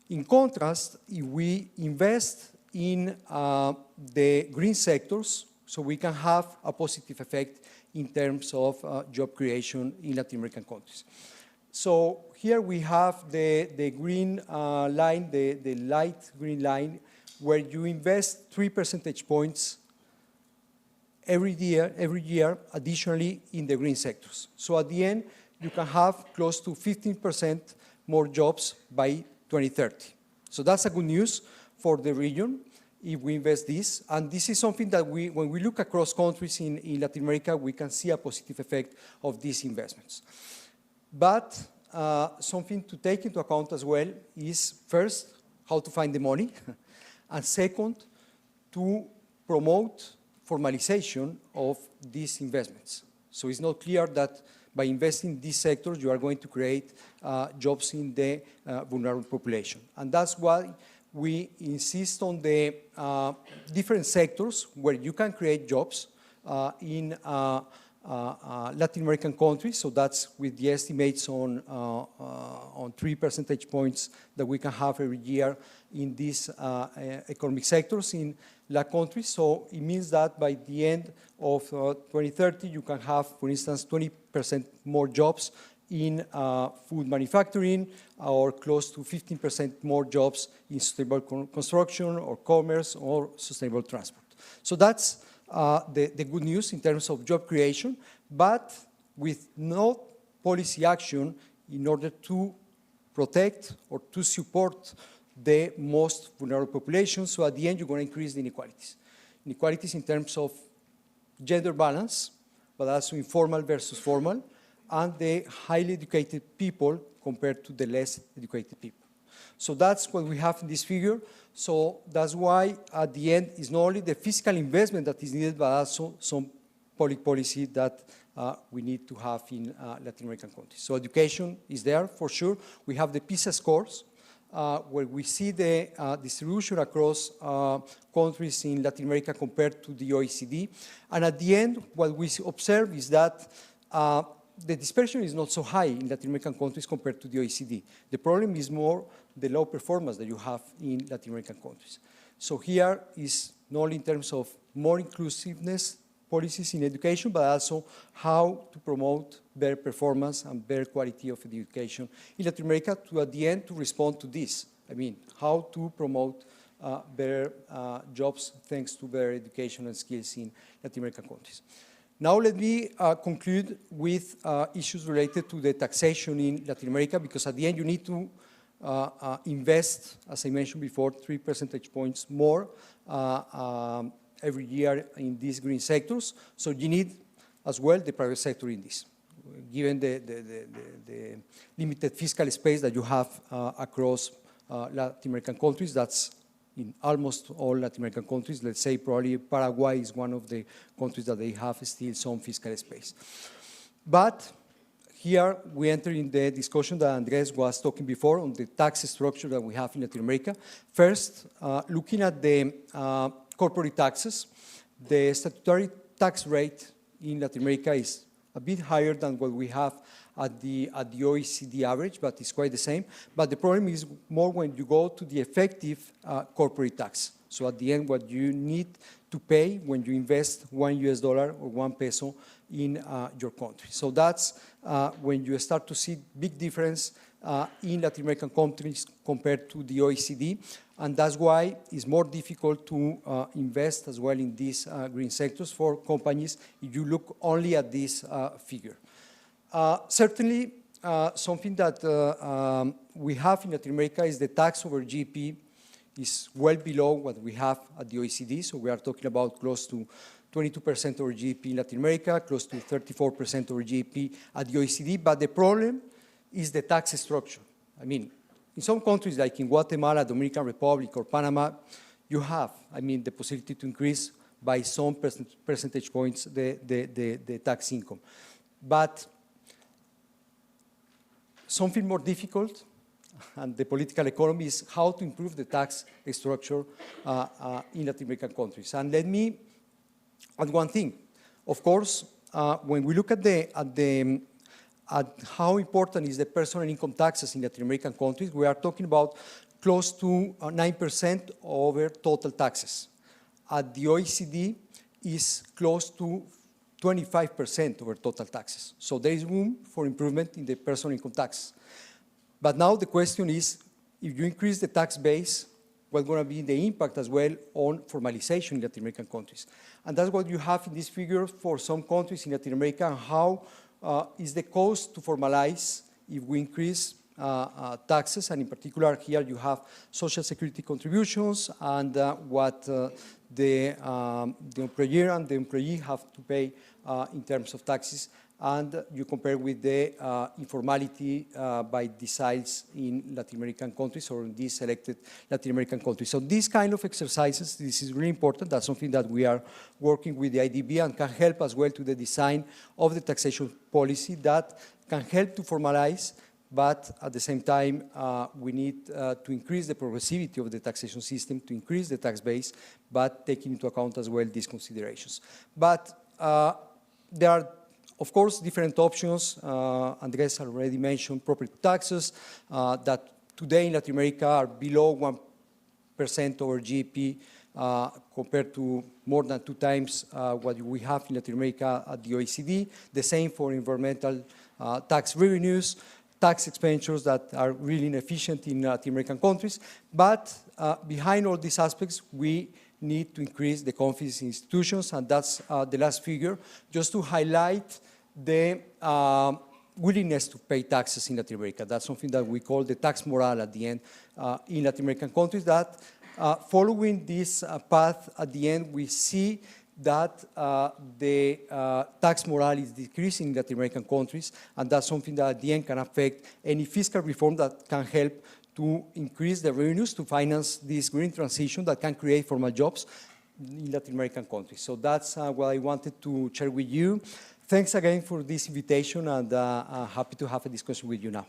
In contrast, if we invest in the green sectors, so we can have a positive effect in terms of job creation in Latin American countries. So here we have the green line, the light green line, where you invest 3 percentage points every year additionally in the green sectors. So at the end, you can have close to 15% more jobs by 2030. So that's a good news for the region if we invest this. And this is something that when we look across countries in Latin America, we can see a positive effect of these investments. But something to take into account as well is, first, how to find the money. And second, to promote formalization of these investments. So it's not clear that by investing in these sectors, you are going to create jobs in the vulnerable population. And that's why we insist on the different sectors where you can create jobs in Latin American countries. So that's with the estimates on 3 percentage points that we can have every year in these economic sectors in LAC countries. So it means that by the end of 2030, you can have, for instance, 20% more jobs in food manufacturing, or close to 15% more jobs in sustainable construction or commerce or sustainable transport. So that's the good news in terms of job creation, but with no policy action in order to protect or to support the most vulnerable populations. So at the end, you're going to increase the inequalities. Inequalities in terms of gender balance, but also informal versus formal, and the highly educated people compared to the less educated people. So that's what we have in this figure. So that's why at the end, it's not only the fiscal investment that is needed, but also some public policy that we need to have in Latin American countries. So education is there for sure. We have the PISA scores, where we see the distribution across countries in Latin America compared to the OECD. And at the end, what we observe is that the dispersion is not so high in Latin American countries compared to the OECD. The problem is more the low performance that you have in Latin American countries. So here is not only in terms of more inclusiveness policies in education, but also how to promote better performance and better quality of education in Latin America to, at the end, to respond to this. I mean, how to promote better jobs thanks to better education and skills in Latin American countries. Now let me conclude with issues related to the taxation in Latin America, because at the end you need to invest, as I mentioned before, 3 percentage points more every year in these green sectors. So you need as well the private sector in this, given the limited fiscal space that you have across Latin American countries. That's in almost all Latin American countries. Let's say probably Paraguay is one of the countries that they have still some fiscal space. But here we enter in the discussion that Andres was talking before on the tax structure that we have in Latin America. First, looking at the corporate taxes, the statutory tax rate in Latin America is a bit higher than what we have at the OECD average, but it's quite the same. But the problem is more when you go to the effective corporate tax. So at the end, what you need to pay when you invest $1 or 1 peso in your country. So that's when you start to see big difference in Latin American countries compared to the OECD. And that's why it's more difficult to invest as well in these green sectors for companies if you look only at this figure. Certainly, something that we have in Latin America is the tax over GDP is well below what we have at the OECD. So we are talking about close to 22% over GDP in Latin America, close to 34% over GDP at the OECD. But the problem is the tax structure. I mean, in some countries like in Guatemala, Dominican Republic, or Panama, you have, the possibility to increase by some percentage points the tax income. But something more difficult, and the political economy, is how to improve the tax structure in Latin American countries. And let me add one thing. Of course, when we look at how important is the personal income taxes in Latin American countries, we are talking about close to 9% over total taxes. At the OECD is close to 25% over total taxes. So there is room for improvement in the personal income tax. But now the question is, if you increase the tax base, what's going to be the impact as well on formalization in Latin American countries? And that's what you have in this figure for some countries in Latin America, and how is the cost to formalize if we increase taxes, and in particular here you have social security contributions and what the employer and the employee have to pay in terms of taxes and you compare with the informality by deciles in Latin American countries or in these selected Latin American countries. So these kind of exercises, this is really important. That's something that we are working with the IDB and can help as well to the design of the taxation policy that can help to formalize, but at the same time, we need to increase the progressivity of the taxation system, to increase the tax base, but taking into account as well these considerations. But there are, of course, different options. Andres already mentioned property taxes that today in Latin America are below 1% over GDP compared to more than 2 times what we have in Latin America at the OECD. The same for environmental tax revenues, tax expenditures that are really inefficient in Latin American countries. But behind all these aspects, we need to increase the confidence in institutions, and that's the last figure, just to highlight the willingness to pay taxes in Latin America. That's something that we call the tax morale at the end in Latin American countries, that following this path at the end, we see that the tax morale is decreasing in Latin American countries, and that's something that at the end can affect any fiscal reform that can help to increase the revenues to finance this green transition that can create formal jobs in Latin American countries. So that's what I wanted to share with you. Thanks again for this invitation, and I'm happy to have a discussion with you now.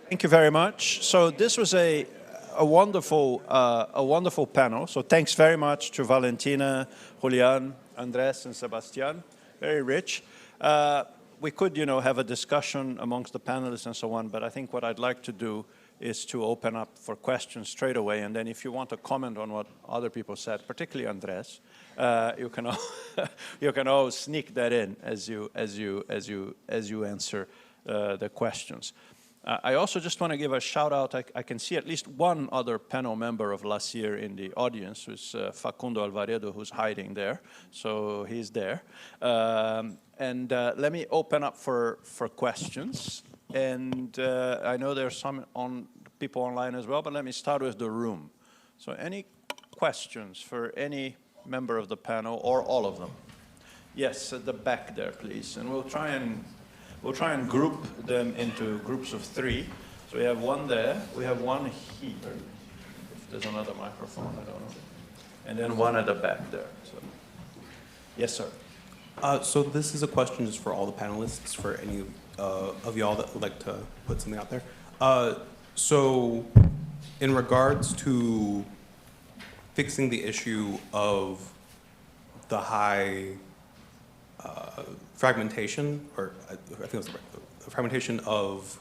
Thank you very much. So this was a wonderful panel. So thanks very much to Valentina, Julian, Andres, and Sebastian. Very rich. We could, have a discussion amongst the panelists and so on, but I think what I'd like to do is to open up for questions straight away, and then if you want to comment on what other people said, particularly Andres, you can all sneak that in as you answer the questions. I also just want to give a shout out. I can see at least one other panel member of LACIR in the audience, who's Facundo Alvaredo, who's hiding there. So he's there. And let me open up for questions. And I know there's some people online as well, but let me start with the room. So any questions for any member of the panel or all of them? Yes, at the back there, please. And we'll try and group them into groups of 3. So we have one there, we have one here. If there's another microphone, I don't know. And then one at the back there. So. Yes, sir. So this is a question just for all the panelists, for any of y'all that would like to put something out there. So in regards to fixing the issue of the high fragmentation, or I think it was the fragmentation of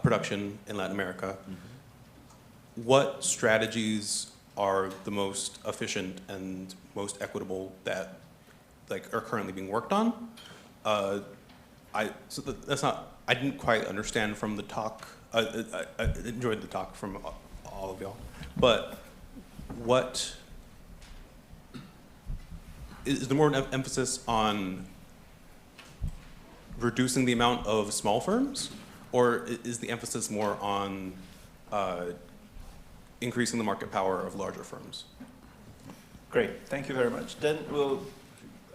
production in Latin America, what strategies are the most efficient and most equitable that are currently being worked on? I didn't quite understand from the talk. I enjoyed the talk from all of y'all, but what is there more an emphasis on reducing the amount of small firms, or is the emphasis more on increasing the market power of larger firms? Great, thank you very much. Then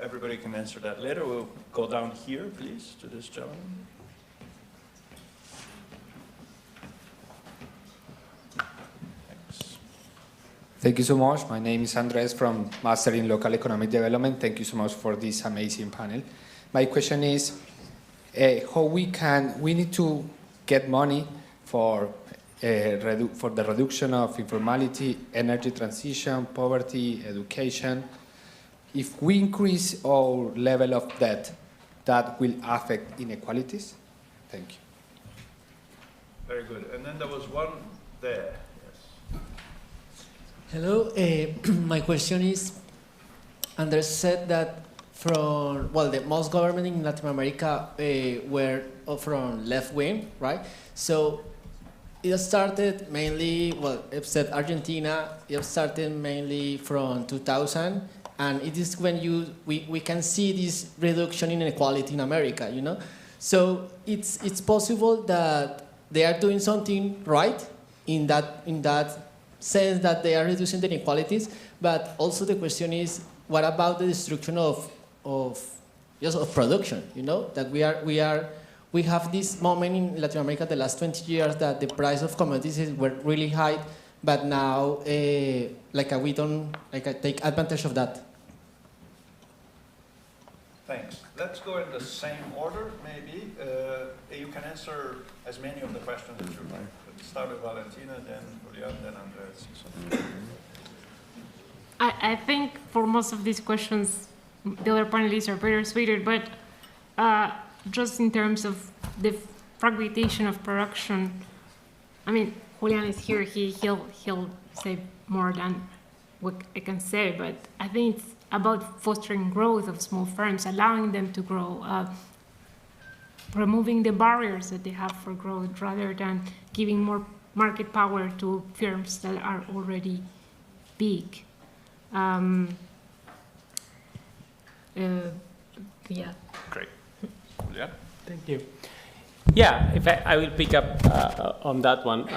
everybody can answer that later. We'll go down here, please, to this gentleman. Thanks. Thank you so much. My name is Andres from Master in Local Economic Development. Thank you so much for this amazing panel. My question is, how we need to get money for the reduction of informality, energy transition, poverty, education. If we increase our level of debt, that will affect inequalities? Thank you. Very good. And then there was one there. Yes. Hello. My question is, Andres said that from, well, the most government in Latin America were from left wing, right? So it started mainly, well, except Argentina, it started mainly from 2000, and it is when we can see this reduction in inequality in America, you know? So it's possible that they are doing something right in that sense that they are reducing the inequalities, but also the question is, what about the destruction of production? You know, that we have this moment in Latin America the last 20 years that the price of commodities were really high, but now we don't take advantage of that. Thanks. Let's go in the same order, maybe. You can answer as many of the questions as you like. Let's start with Valentina, then Julian, then Andres. I think for most of these questions, the other panelists are better suited, but just in terms of the fragmentation of production, I mean, Julian is here, he'll say more than what I can say, but I think it's about fostering growth of small firms, allowing them to grow, removing the barriers that they have for growth rather than giving more market power to firms that are already big. Yeah. Great. Julian? Thank you. Yeah, if I will pick up on that one.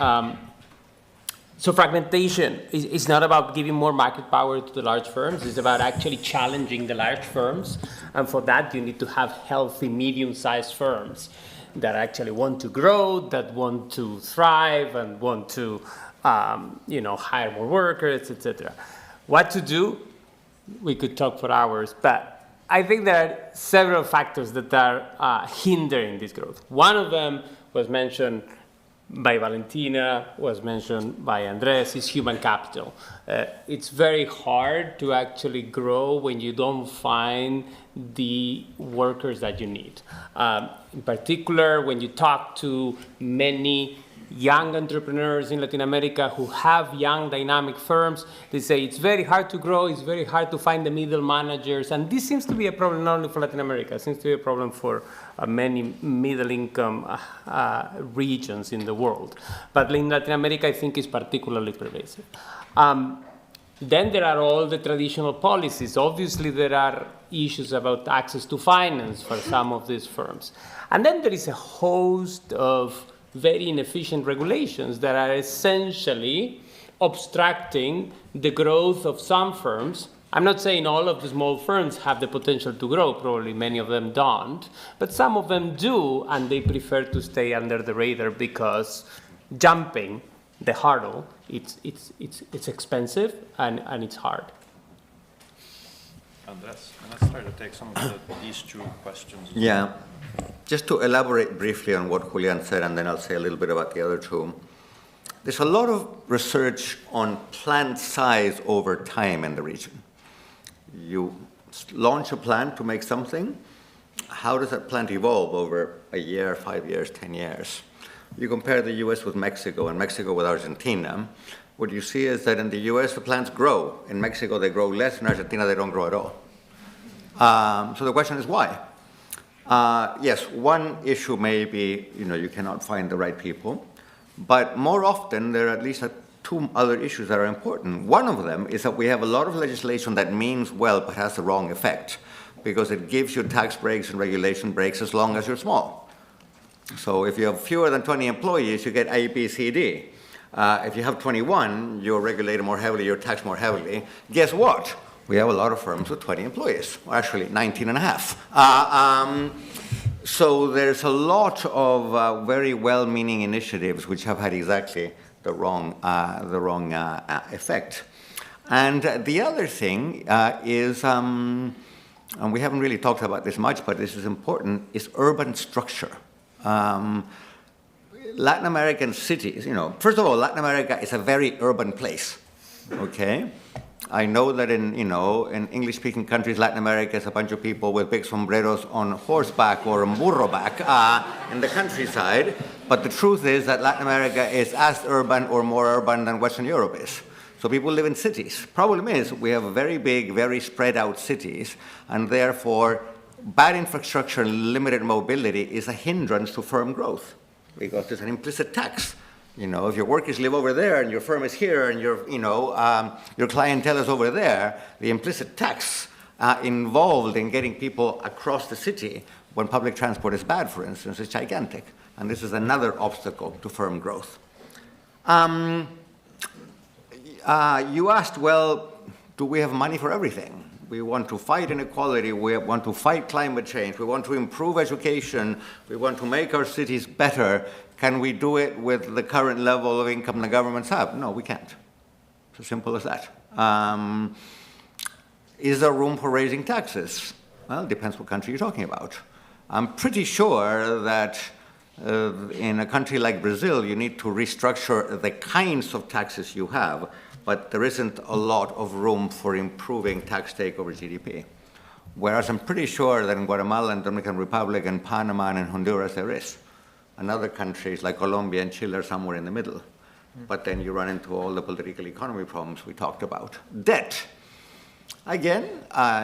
So fragmentation is not about giving more market power to the large firms. It's about actually challenging the large firms. And for that, you need to have healthy, medium-sized firms that actually want to grow, that want to thrive, and want to hire more workers, etc. What to do? We could talk for hours, but I think there are several factors that are hindering this growth. One of them was mentioned by Valentina, was mentioned by Andres, is human capital. It's very hard to actually grow when you don't find the workers that you need. In particular, when you talk to many young entrepreneurs in Latin America who have young dynamic firms, they say it's very hard to grow, it's very hard to find the middle managers, and this seems to be a problem not only for Latin America, it seems to be a problem for many middle-income regions in the world. But in Latin America, I think it's particularly pervasive. Then there are all the traditional policies. Obviously, there are issues about access to finance for some of these firms. And then there is a host of very inefficient regulations that are essentially obstructing the growth of some firms. I'm not saying all of the small firms have the potential to grow, probably many of them don't, but some of them do, and they prefer to stay under the radar because jumping the hurdle, it's expensive and it's hard. Andres, let's try to take some of these two questions. Yeah. Just to elaborate briefly on what Julian said, and then I'll say a little bit about the other two. There's a lot of research on plant size over time in the region. You launch a plant to make something. How does that plant evolve over a year, 5 years, 10 years? You compare the US with Mexico and Mexico with Argentina. What you see is that in the US, the plants grow. In Mexico, they grow less. In Argentina, they don't grow at all. So the question is why? Yes, one issue may be, you cannot find the right people. But more often, there are at least two other issues that are important. One of them is that we have a lot of legislation that means well but has the wrong effect because it gives you tax breaks and regulation breaks as long as you're small. So if you have fewer than 20 employees, you get A, B, C, D. If you have 21, you're regulated more heavily, you're taxed more heavily. Guess what? We have a lot of firms with 20 employees, or actually 19 and a half. So there's a lot of very well-meaning initiatives which have had exactly the wrong effect. And the other thing is, and we haven't really talked about this much, but this is important, is urban structure. Latin American cities, first of all, Latin America is a very urban place, okay? I know that in English-speaking countries, Latin America is a bunch of people with big sombreros on horseback or on burro back in the countryside. But the truth is that Latin America is as urban or more urban than Western Europe is. So people live in cities. Problem is, we have very big, very spread out cities, and therefore, bad infrastructure and limited mobility is a hindrance to firm growth, because there's an implicit tax. You know, if your workers live over there and your firm is here and your clientele is over there, the implicit tax involved in getting people across the city when public transport is bad, for instance, is gigantic. And this is another obstacle to firm growth. You asked, well, do we have money for everything? We want to fight inequality, we want to fight climate change, we want to improve education, we want to make our cities better. Can we do it with the current level of income the governments have? No, we can't. It's as simple as that. Is there room for raising taxes? Well, it depends what country you're talking about. I'm pretty sure that in a country like Brazil, you need to restructure the kinds of taxes you have, but there isn't a lot of room for improving tax take over GDP. Whereas I'm pretty sure that in Guatemala and Dominican Republic and Panama and in Honduras there is. And other countries like Colombia and Chile are somewhere in the middle. But then you run into all the political economy problems we talked about. Debt. Again,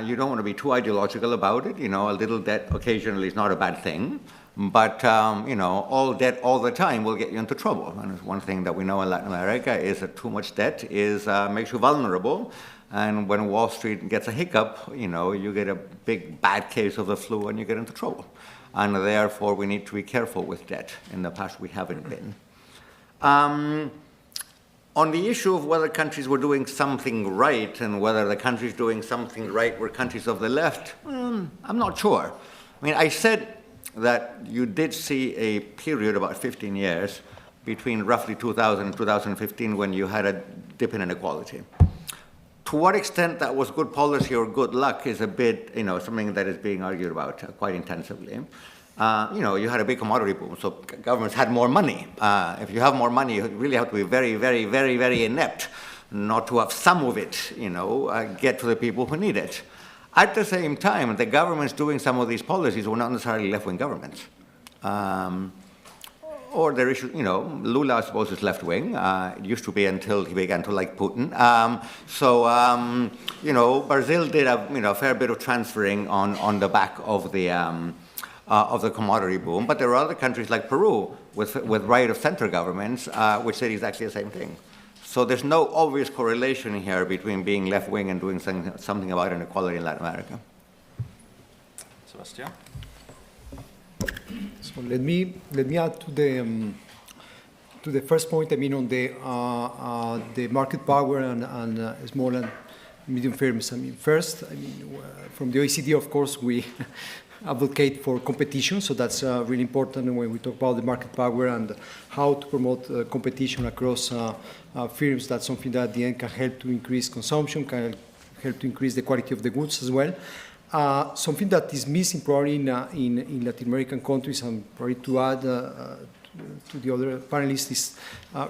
you don't want to be too ideological about it. You know, a little debt occasionally is not a bad thing. But, you know, all debt all the time will get you into trouble. And one thing that we know in Latin America is that too much debt makes you vulnerable. And when Wall Street gets a hiccup, you know, you get a big bad case of the flu and you get into trouble. And therefore, we need to be careful with debt. In the past, we haven't been. On the issue of whether countries were doing something right and whether the countries doing something right were countries of the left, I'm not sure. I mean, I said that you did see a period, about 15 years, between roughly 2000 and 2015 when you had a dip in inequality. To what extent that was good policy or good luck is a bit, you know, something that is being argued about quite intensively. You know, you had a big commodity boom, so governments had more money. If you have more money, you really have to be very, very, very, very inept not to have some of it, you know, get to the people who need it. At the same time, the governments doing some of these policies were not necessarily left-wing governments. Or there is, you know, Lula, I suppose, is left-wing. It used to be until he began to like Putin. You know, Brazil did a fair bit of transferring on the back of the commodity boom. But there are other countries like Peru with right-of-center governments which did exactly the same thing. So there's no obvious correlation here between being left-wing and doing something about inequality in Latin America. Sebastian? So let me add to the first point. I mean, on the market power and small and medium firms. I mean, first, I mean, from the OECD, of course, we advocate for competition. So that's really important when we talk about the market power and how to promote competition across firms. That's something that at the end can help to increase consumption, can help to increase the quality of the goods as well. Something that is missing probably in Latin American countries, and probably to add to the other panelists, is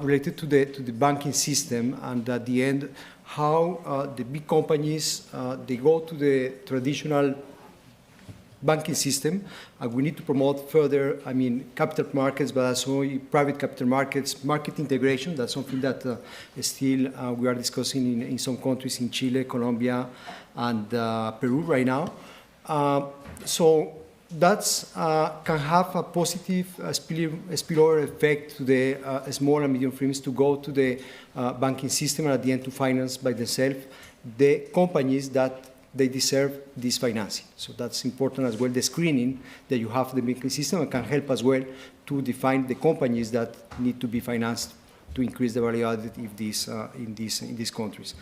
related to the banking system, and at the end, how the big companies, they go to the traditional banking system, and we need to promote further, I mean, capital markets, but also private capital markets, market integration. That's something that still we are discussing in some countries, in Chile, Colombia, and Peru right now. So that's can have a positive spillover effect to the small and medium firms to go to the banking system and at the end to finance by themselves the companies that they deserve this financing. So that's important as well, the screening that you have the banking system, and can help as well to define the companies that need to be financed to increase the value added in these countries.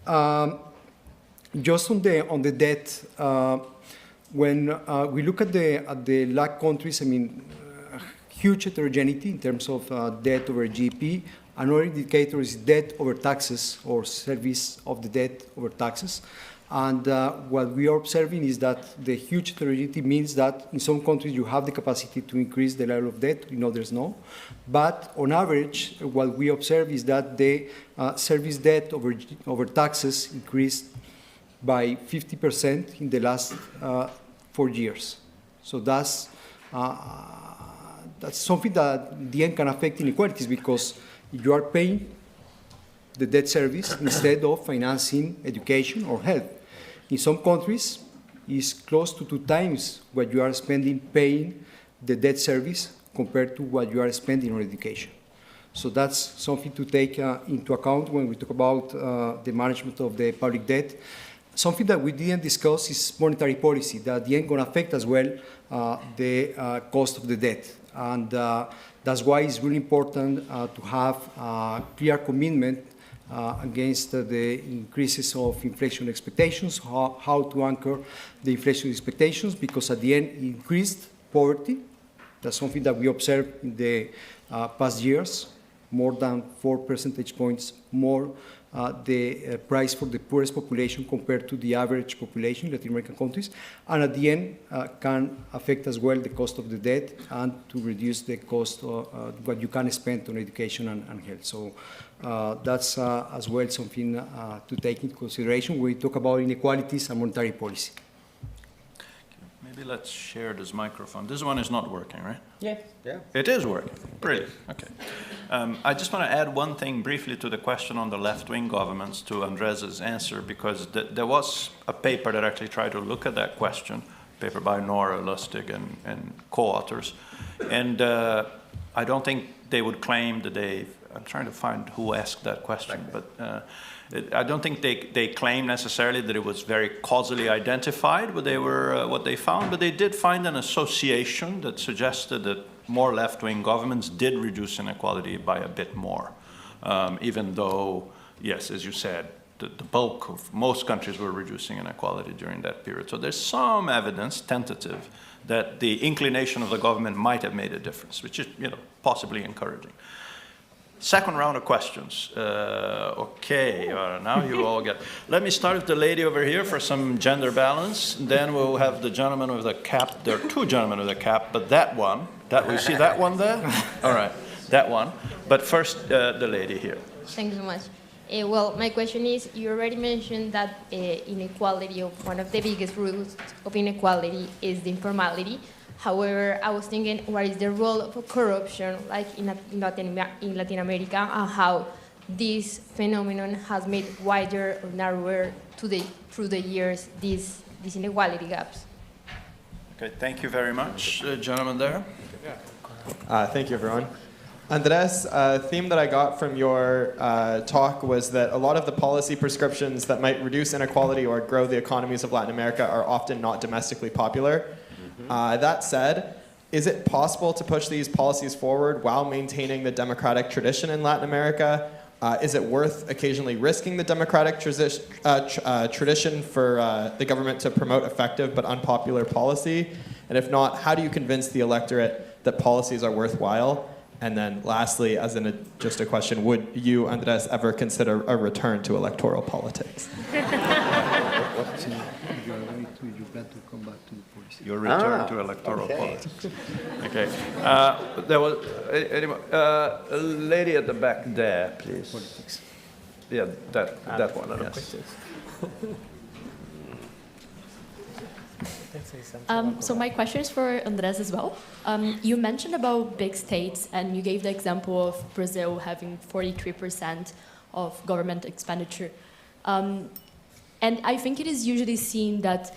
Just on the debt, when we look at the LAC countries, I mean, huge heterogeneity in terms of debt over GDP. Another indicator is debt over taxes, or service of the debt over taxes. And what we are observing is that the huge heterogeneity means that in some countries you have the capacity to increase the level of debt, in others no. But on average, what we observe is that the service debt over taxes increased by 50% in the last 4 years. So that's something that in the end can affect inequalities, because you are paying the debt service instead of financing education or health. In some countries, it's close to 2 times what you are spending paying the debt service compared to what you are spending on education. So that's something to take into account when we talk about the management of the public debt. Something that we didn't discuss is monetary policy, that at the end going to affect as well the cost of the debt. And that's why it's really important to have a clear commitment against the increases of inflation expectations, how to anchor the inflation expectations, because at the end, increased poverty, that's something that we observed in the past years, more than 4 percentage points more the price for the poorest population compared to the average population in Latin American countries, and at the end can affect as well the cost of the debt and to reduce the cost of what you can spend on education and health. So that's as well something to take into consideration when we talk about inequalities and monetary policy. Maybe let's share this microphone. This one is not working, right? Yeah. Yeah. It is working. Brilliant. Okay. I just want to add one thing briefly to the question on the left-wing governments to Andres' answer, because there was a paper that actually tried to look at that question, a paper by Nora Lustig and co-authors. And I don't think they would claim that I'm trying to find who asked that question, but I don't think they claim necessarily that it was very causally identified what they found, but they did find an association that suggested that more left-wing governments did reduce inequality by a bit more, even though, yes, as you said, the bulk of most countries were reducing inequality during that period. So there's some evidence, tentative, that the inclination of the government might have made a difference, which is, possibly encouraging. Second round of questions. Okay, now you all get. Let me start with the lady over here for some gender balance. Then we'll have the gentleman with the cap. There are 2 gentlemen with a cap, but that one, we see that one there? All right, that one. But first, the lady here. Thank you so much. Well, my question is, you already mentioned that inequality, one of the biggest roots of inequality is the informality. However, I was thinking, what is the role of corruption, like in Latin America, and how this phenomenon has made wider or narrower through the years these inequality gaps? Okay, thank you very much, gentleman there. Thank you, everyone. Andres, a theme that I got from your talk was that a lot of the policy prescriptions that might reduce inequality or grow the economies of Latin America are often not domestically popular. That said, is it possible to push these policies forward while maintaining the democratic tradition in Latin America? Is it worth occasionally risking the democratic tradition for the government to promote effective but unpopular policy? And if not, how do you convince the electorate that policies are worthwhile? And then lastly, just a question, would you, Andres, ever consider a return to electoral politics? Your return to electoral politics. Okay. There was a lady at the back there, please. Politics. Yeah, that one. Yes. So my question is for Andres as well. You mentioned about big states, and you gave the example of Brazil having 43% of government expenditure. And I think it is usually seen that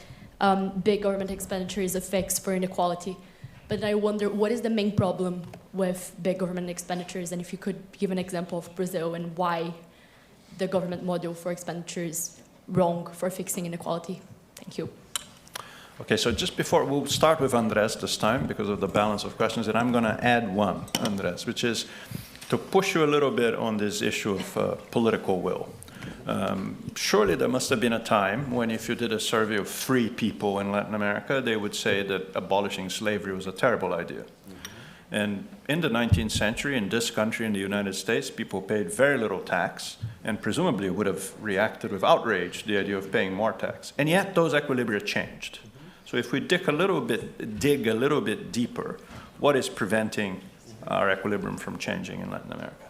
big government expenditure is a fix for inequality. But I wonder, what is the main problem with big government expenditures? And if you could give an example of Brazil and why the government model for expenditure is wrong for fixing inequality. Thank you. Okay, so just before, we'll start with Andres this time because of the balance of questions, and I'm going to add one, Andres, which is to push you a little bit on this issue of political will. Surely there must have been a time when if you did a survey of free people in Latin America, they would say that abolishing slavery was a terrible idea. And in the 19th century, in this country, in the United States, people paid very little tax and presumably would have reacted with outrage to the idea of paying more tax. And yet those equilibria changed. So if we dig a little bit deeper, what is preventing our equilibrium from changing in Latin America?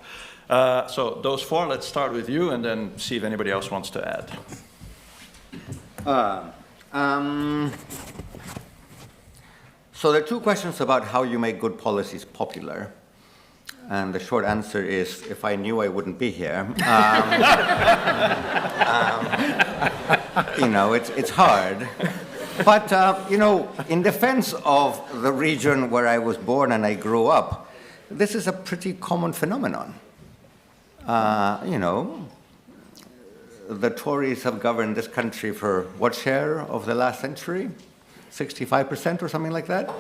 So those 4, let's start with you and then see if anybody else wants to add. So there are 2 questions about how you make good policies popular. And the short answer is, if I knew, I wouldn't be here. You know, it's hard. But, you know, in defense of the region where I was born and I grew up, this is a pretty common phenomenon. You know, the Tories have governed this country for what share of the last century? 65% or something like that?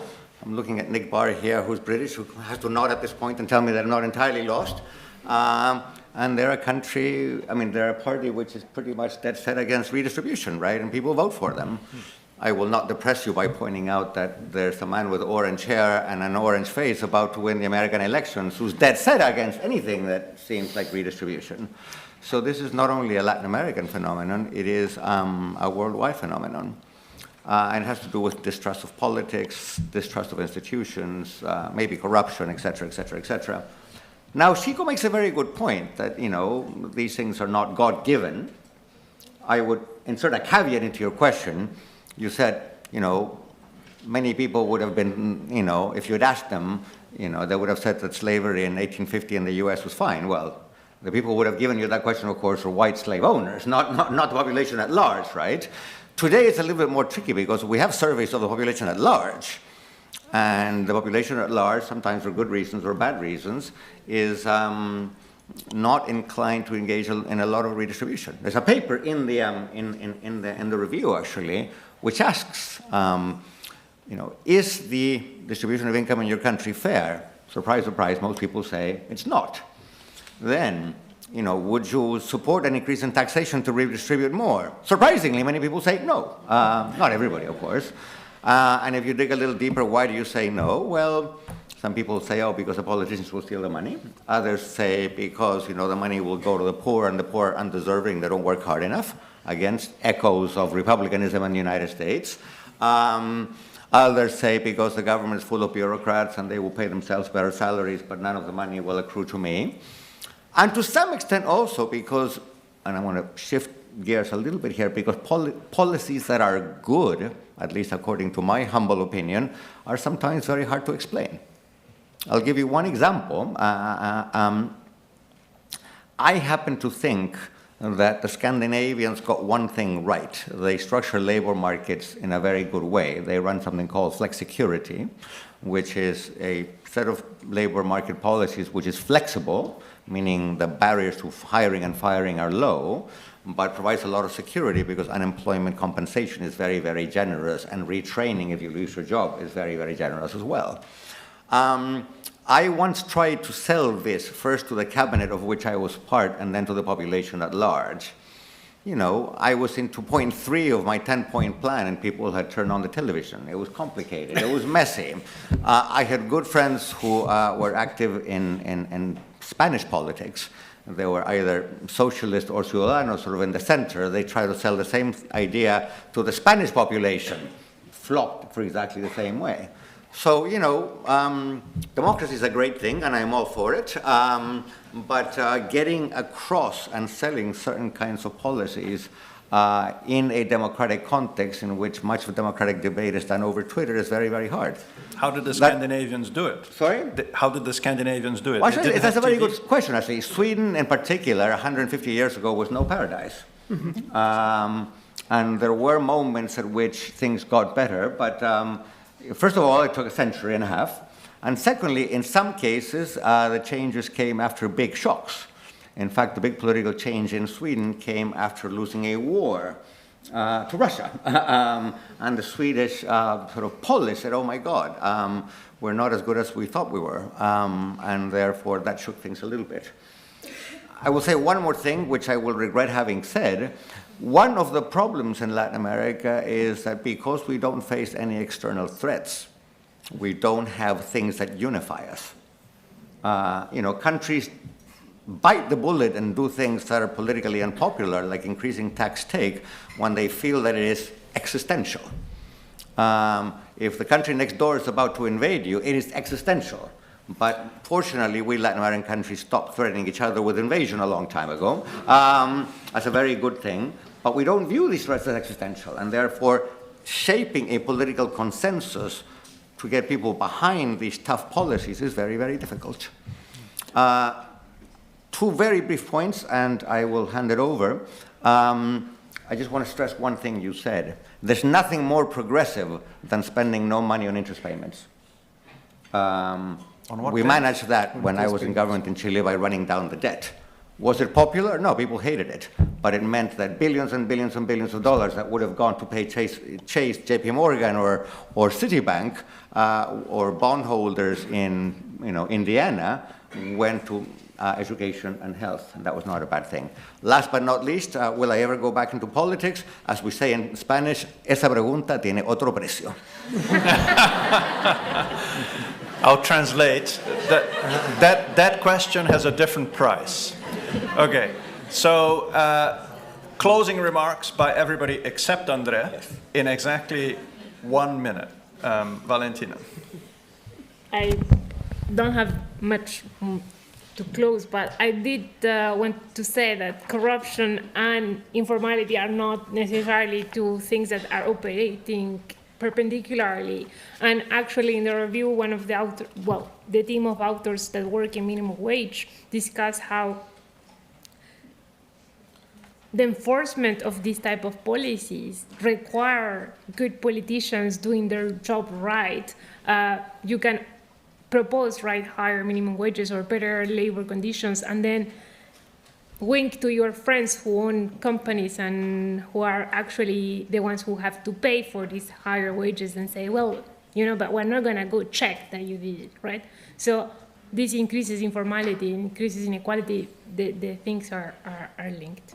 I'm looking at Nick Barr here, who's British, who has to nod at this point and tell me they're not entirely lost. And they're a country, I mean, they're a party which is pretty much dead set against redistribution, right? And people vote for them. I will not depress you by pointing out that there's a man with orange hair and an orange face about to win the American elections who's dead set against anything that seems like redistribution. So this is not only a Latin American phenomenon, it is a worldwide phenomenon. And it has to do with distrust of politics, distrust of institutions, maybe corruption, et cetera, et cetera, et cetera. Now, Chico makes a very good point that, you know, these things are not God-given. I would insert a caveat into your question. You said, you know, many people would have been, you know, if you'd asked them, you know, they would have said that slavery in 1850 in the US was fine. Well, the people who would have given you that question, of course, were white slave owners, not the population at large, right? Today it's a little bit more tricky because we have surveys of the population at large. And the population at large, sometimes for good reasons or bad reasons, is not inclined to engage in a lot of redistribution. There's a paper in the review, actually, which asks, you know, is the distribution of income in your country fair? Surprise, surprise, most people say it's not. Then, you know, would you support an increase in taxation to redistribute more? Surprisingly, many people say no. Not everybody, of course. And if you dig a little deeper, why do you say no? Well, some people say, oh, because the politicians will steal the money. Others say because, you know, the money will go to the poor, and the poor are undeserving, they don't work hard enough, against echoes of republicanism in the United States. Others say because the government is full of bureaucrats and they will pay themselves better salaries, but none of the money will accrue to me. And to some extent also because, and I want to shift gears a little bit here, because policies that are good, at least according to my humble opinion, are sometimes very hard to explain. I'll give you one example. I happen to think that the Scandinavians got one thing right. They structure labor markets in a very good way. They run something called flexicurity, which is a set of labor market policies which is flexible, meaning the barriers to hiring and firing are low, but provides a lot of security because unemployment compensation is very, very generous, and retraining if you lose your job is very, very generous as well. I once tried to sell this first to the cabinet of which I was part and then to the population at large. You know, I was into point 3 of my 10-point plan and people had turned on the television. It was complicated, it was messy. I had good friends who were active in Spanish politics. They were either socialist or ciudadanos, sort of in the center. They tried to sell the same idea to the Spanish population, flopped for exactly the same way. So, you know, democracy is a great thing, and I'm all for it. But getting across and selling certain kinds of policies in a democratic context in which much of democratic debate is done over Twitter is very, very hard. How did the Scandinavians do it? Sorry? How did the Scandinavians do it? Well, actually, that's a very good question, actually. Sweden, in particular, 150 years ago, was no paradise. And there were moments at which things got better, but first of all, it took a century and a half. And secondly, in some cases, the changes came after big shocks. In fact, the big political change in Sweden came after losing a war to Russia. And the Swedish sort of Polish said, oh my God, we're not as good as we thought we were. And therefore, that shook things a little bit. I will say one more thing, which I will regret having said. One of the problems in Latin America is that because we don't face any external threats, we don't have things that unify us. You know, countries bite the bullet and do things that are politically unpopular, like increasing tax take, when they feel that it is existential. If the country next door is about to invade you, it is existential. But fortunately, we Latin American countries stopped threatening each other with invasion a long time ago. That's a very good thing. But we don't view these threats as existential, and therefore shaping a political consensus to get people behind these tough policies is very, very difficult. Two very brief points, and I will hand it over. I just want to stress one thing you said. There's nothing more progressive than spending no money on interest payments. We managed that when I was in government in Chile by running down the debt. Was it popular? No, people hated it. But it meant that billions and billions and billions of dollars that would have gone to pay Chase, JP Morgan, or Citibank, or bondholders in Indiana, went to education and health, and that was not a bad thing. Last but not least, will I ever go back into politics? As we say in Spanish, esa pregunta tiene otro precio. I'll translate. That question has a different price. Okay, so closing remarks by everybody except André in exactly 1 minute. Valentina. I don't have much to close, but I did want to say that corruption and informality are not necessarily two things that are operating perpendicularly. And actually, in the review, one of the team of authors that work in minimum wage discussed how the enforcement of this type of policies require good politicians doing their job right. You can propose higher minimum wages or better labor conditions, and then wink to your friends who own companies and who are actually the ones who have to pay for these higher wages and say, well, but we're not going to go check that you did it, right? So this increases informality, increases inequality. The things are linked.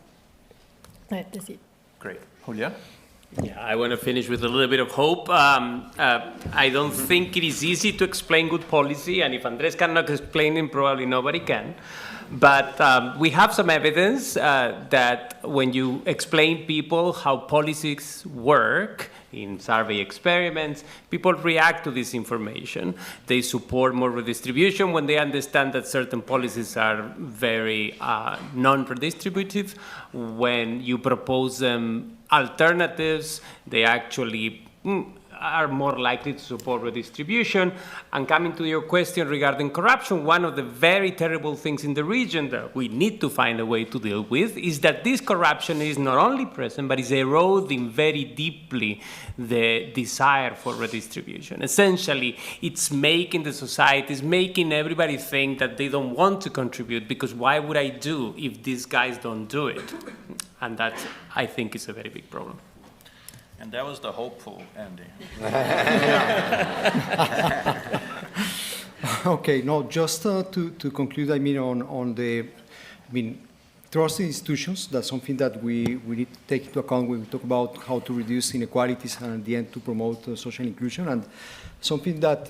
That's it. Great. Julia? Yeah, I want to finish with a little bit of hope. I don't think it is easy to explain good policy, and if Andres cannot explain it, probably nobody can. But we have some evidence that when you explain people how policies work in survey experiments, people react to this information. They support more redistribution when they understand that certain policies are very non-redistributive. When you propose them alternatives, they actually are more likely to support redistribution. And coming to your question regarding corruption, one of the very terrible things in the region that we need to find a way to deal with is that this corruption is not only present, but is eroding very deeply the desire for redistribution. Essentially, it's making the societies, making everybody think that they don't want to contribute, because why would I do if these guys don't do it? And that, I think, is a very big problem. And that was the hopeful Andy. Okay, no, just to conclude, trust in institutions, that's something that we need to take into account when we talk about how to reduce inequalities and at the end to promote social inclusion. And something that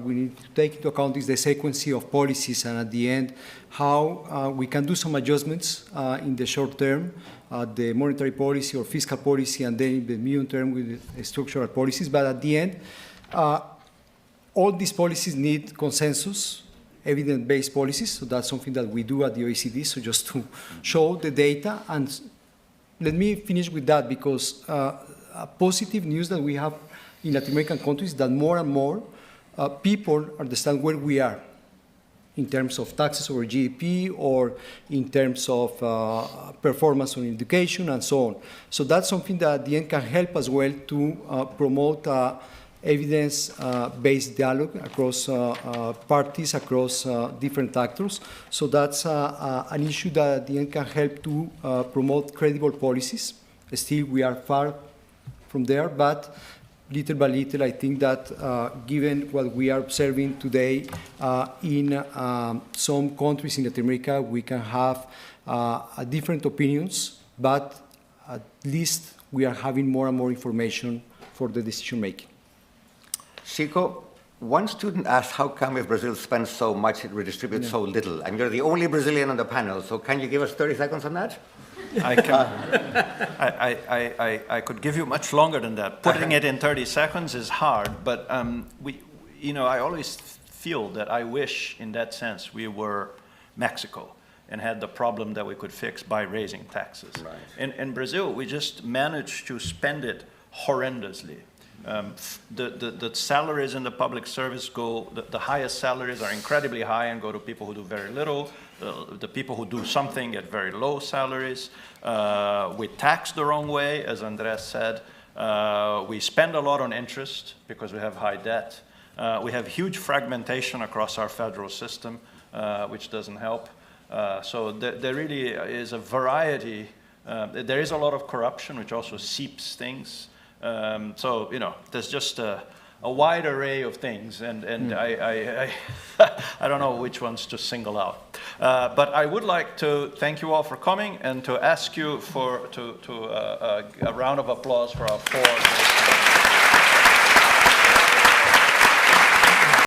we need to take into account is the sequence of policies, and at the end, how we can do some adjustments in the short term, the monetary policy or fiscal policy, and then in the medium term with the structural policies. But at the end, all these policies need consensus, evidence-based policies. So that's something that we do at the OECD. So just to show the data. And let me finish with that, because positive news that we have in Latin American countries that more and more people understand where we are in terms of taxes over GDP or in terms of performance on education and so on. So that's something that at the end can help as well to promote evidence-based dialogue across parties, across different actors. So that's an issue that at the end can help to promote credible policies. Still, we are far from there, but little by little, I think that given what we are observing today in some countries in Latin America, we can have different opinions, but at least we are having more and more information for the decision making. Chico, one student asked, how come if Brazil spends so much, it redistributes so little? And you're the only Brazilian on the panel, so can you give us 30 seconds on that? I could give you much longer than that. Putting it in 30 seconds is hard, but I always feel that I wish, in that sense, we were Mexico and had the problem that we could fix by raising taxes. Right. In Brazil, we just managed to spend it horrendously. The salaries in the public service go, the highest salaries are incredibly high and go to people who do very little. The people who do something get very low salaries. We tax the wrong way, as Andres said. We spend a lot on interest because we have high debt. We have huge fragmentation across our federal system, which doesn't help. So there really is a variety. There is a lot of corruption, which also seeps things. So, you know, there's just a wide array of things, and I don't know which ones to single out. But I would like to thank you all for coming and to ask you for a round of applause for our 4